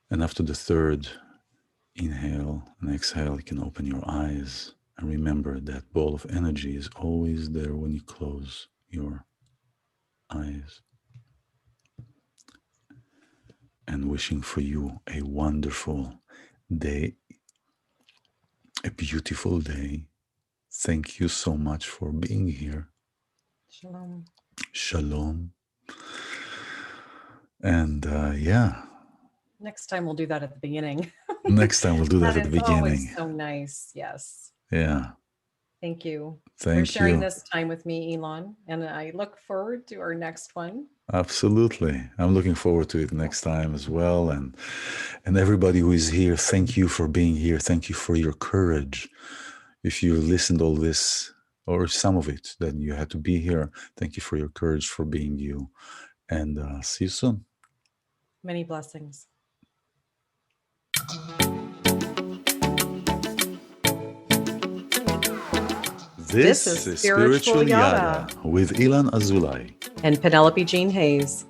And after the third inhale and exhale, you can open your eyes and remember that ball of energy is always there when you close your eyes. And wishing for you a wonderful day, a beautiful day. Thank you so much for being here. Shalom. Shalom. And yeah. Next time we'll do that at the beginning. Next time we'll do that That at the is always beginning. so nice. Yes. Yeah. Thank you for Thank sharing you. this time with me, Ilan. And I look forward to our next one. Absolutely. I'm looking forward to it next time as well. And everybody who is here, thank you for being here. Thank you for your courage. If you listened all this or some of it, then you had to be here. Thank you for your courage, for being you. And see you soon. Many blessings. This is Spiritual Yada with iLan Azoulai and Penelope Jean Hayes.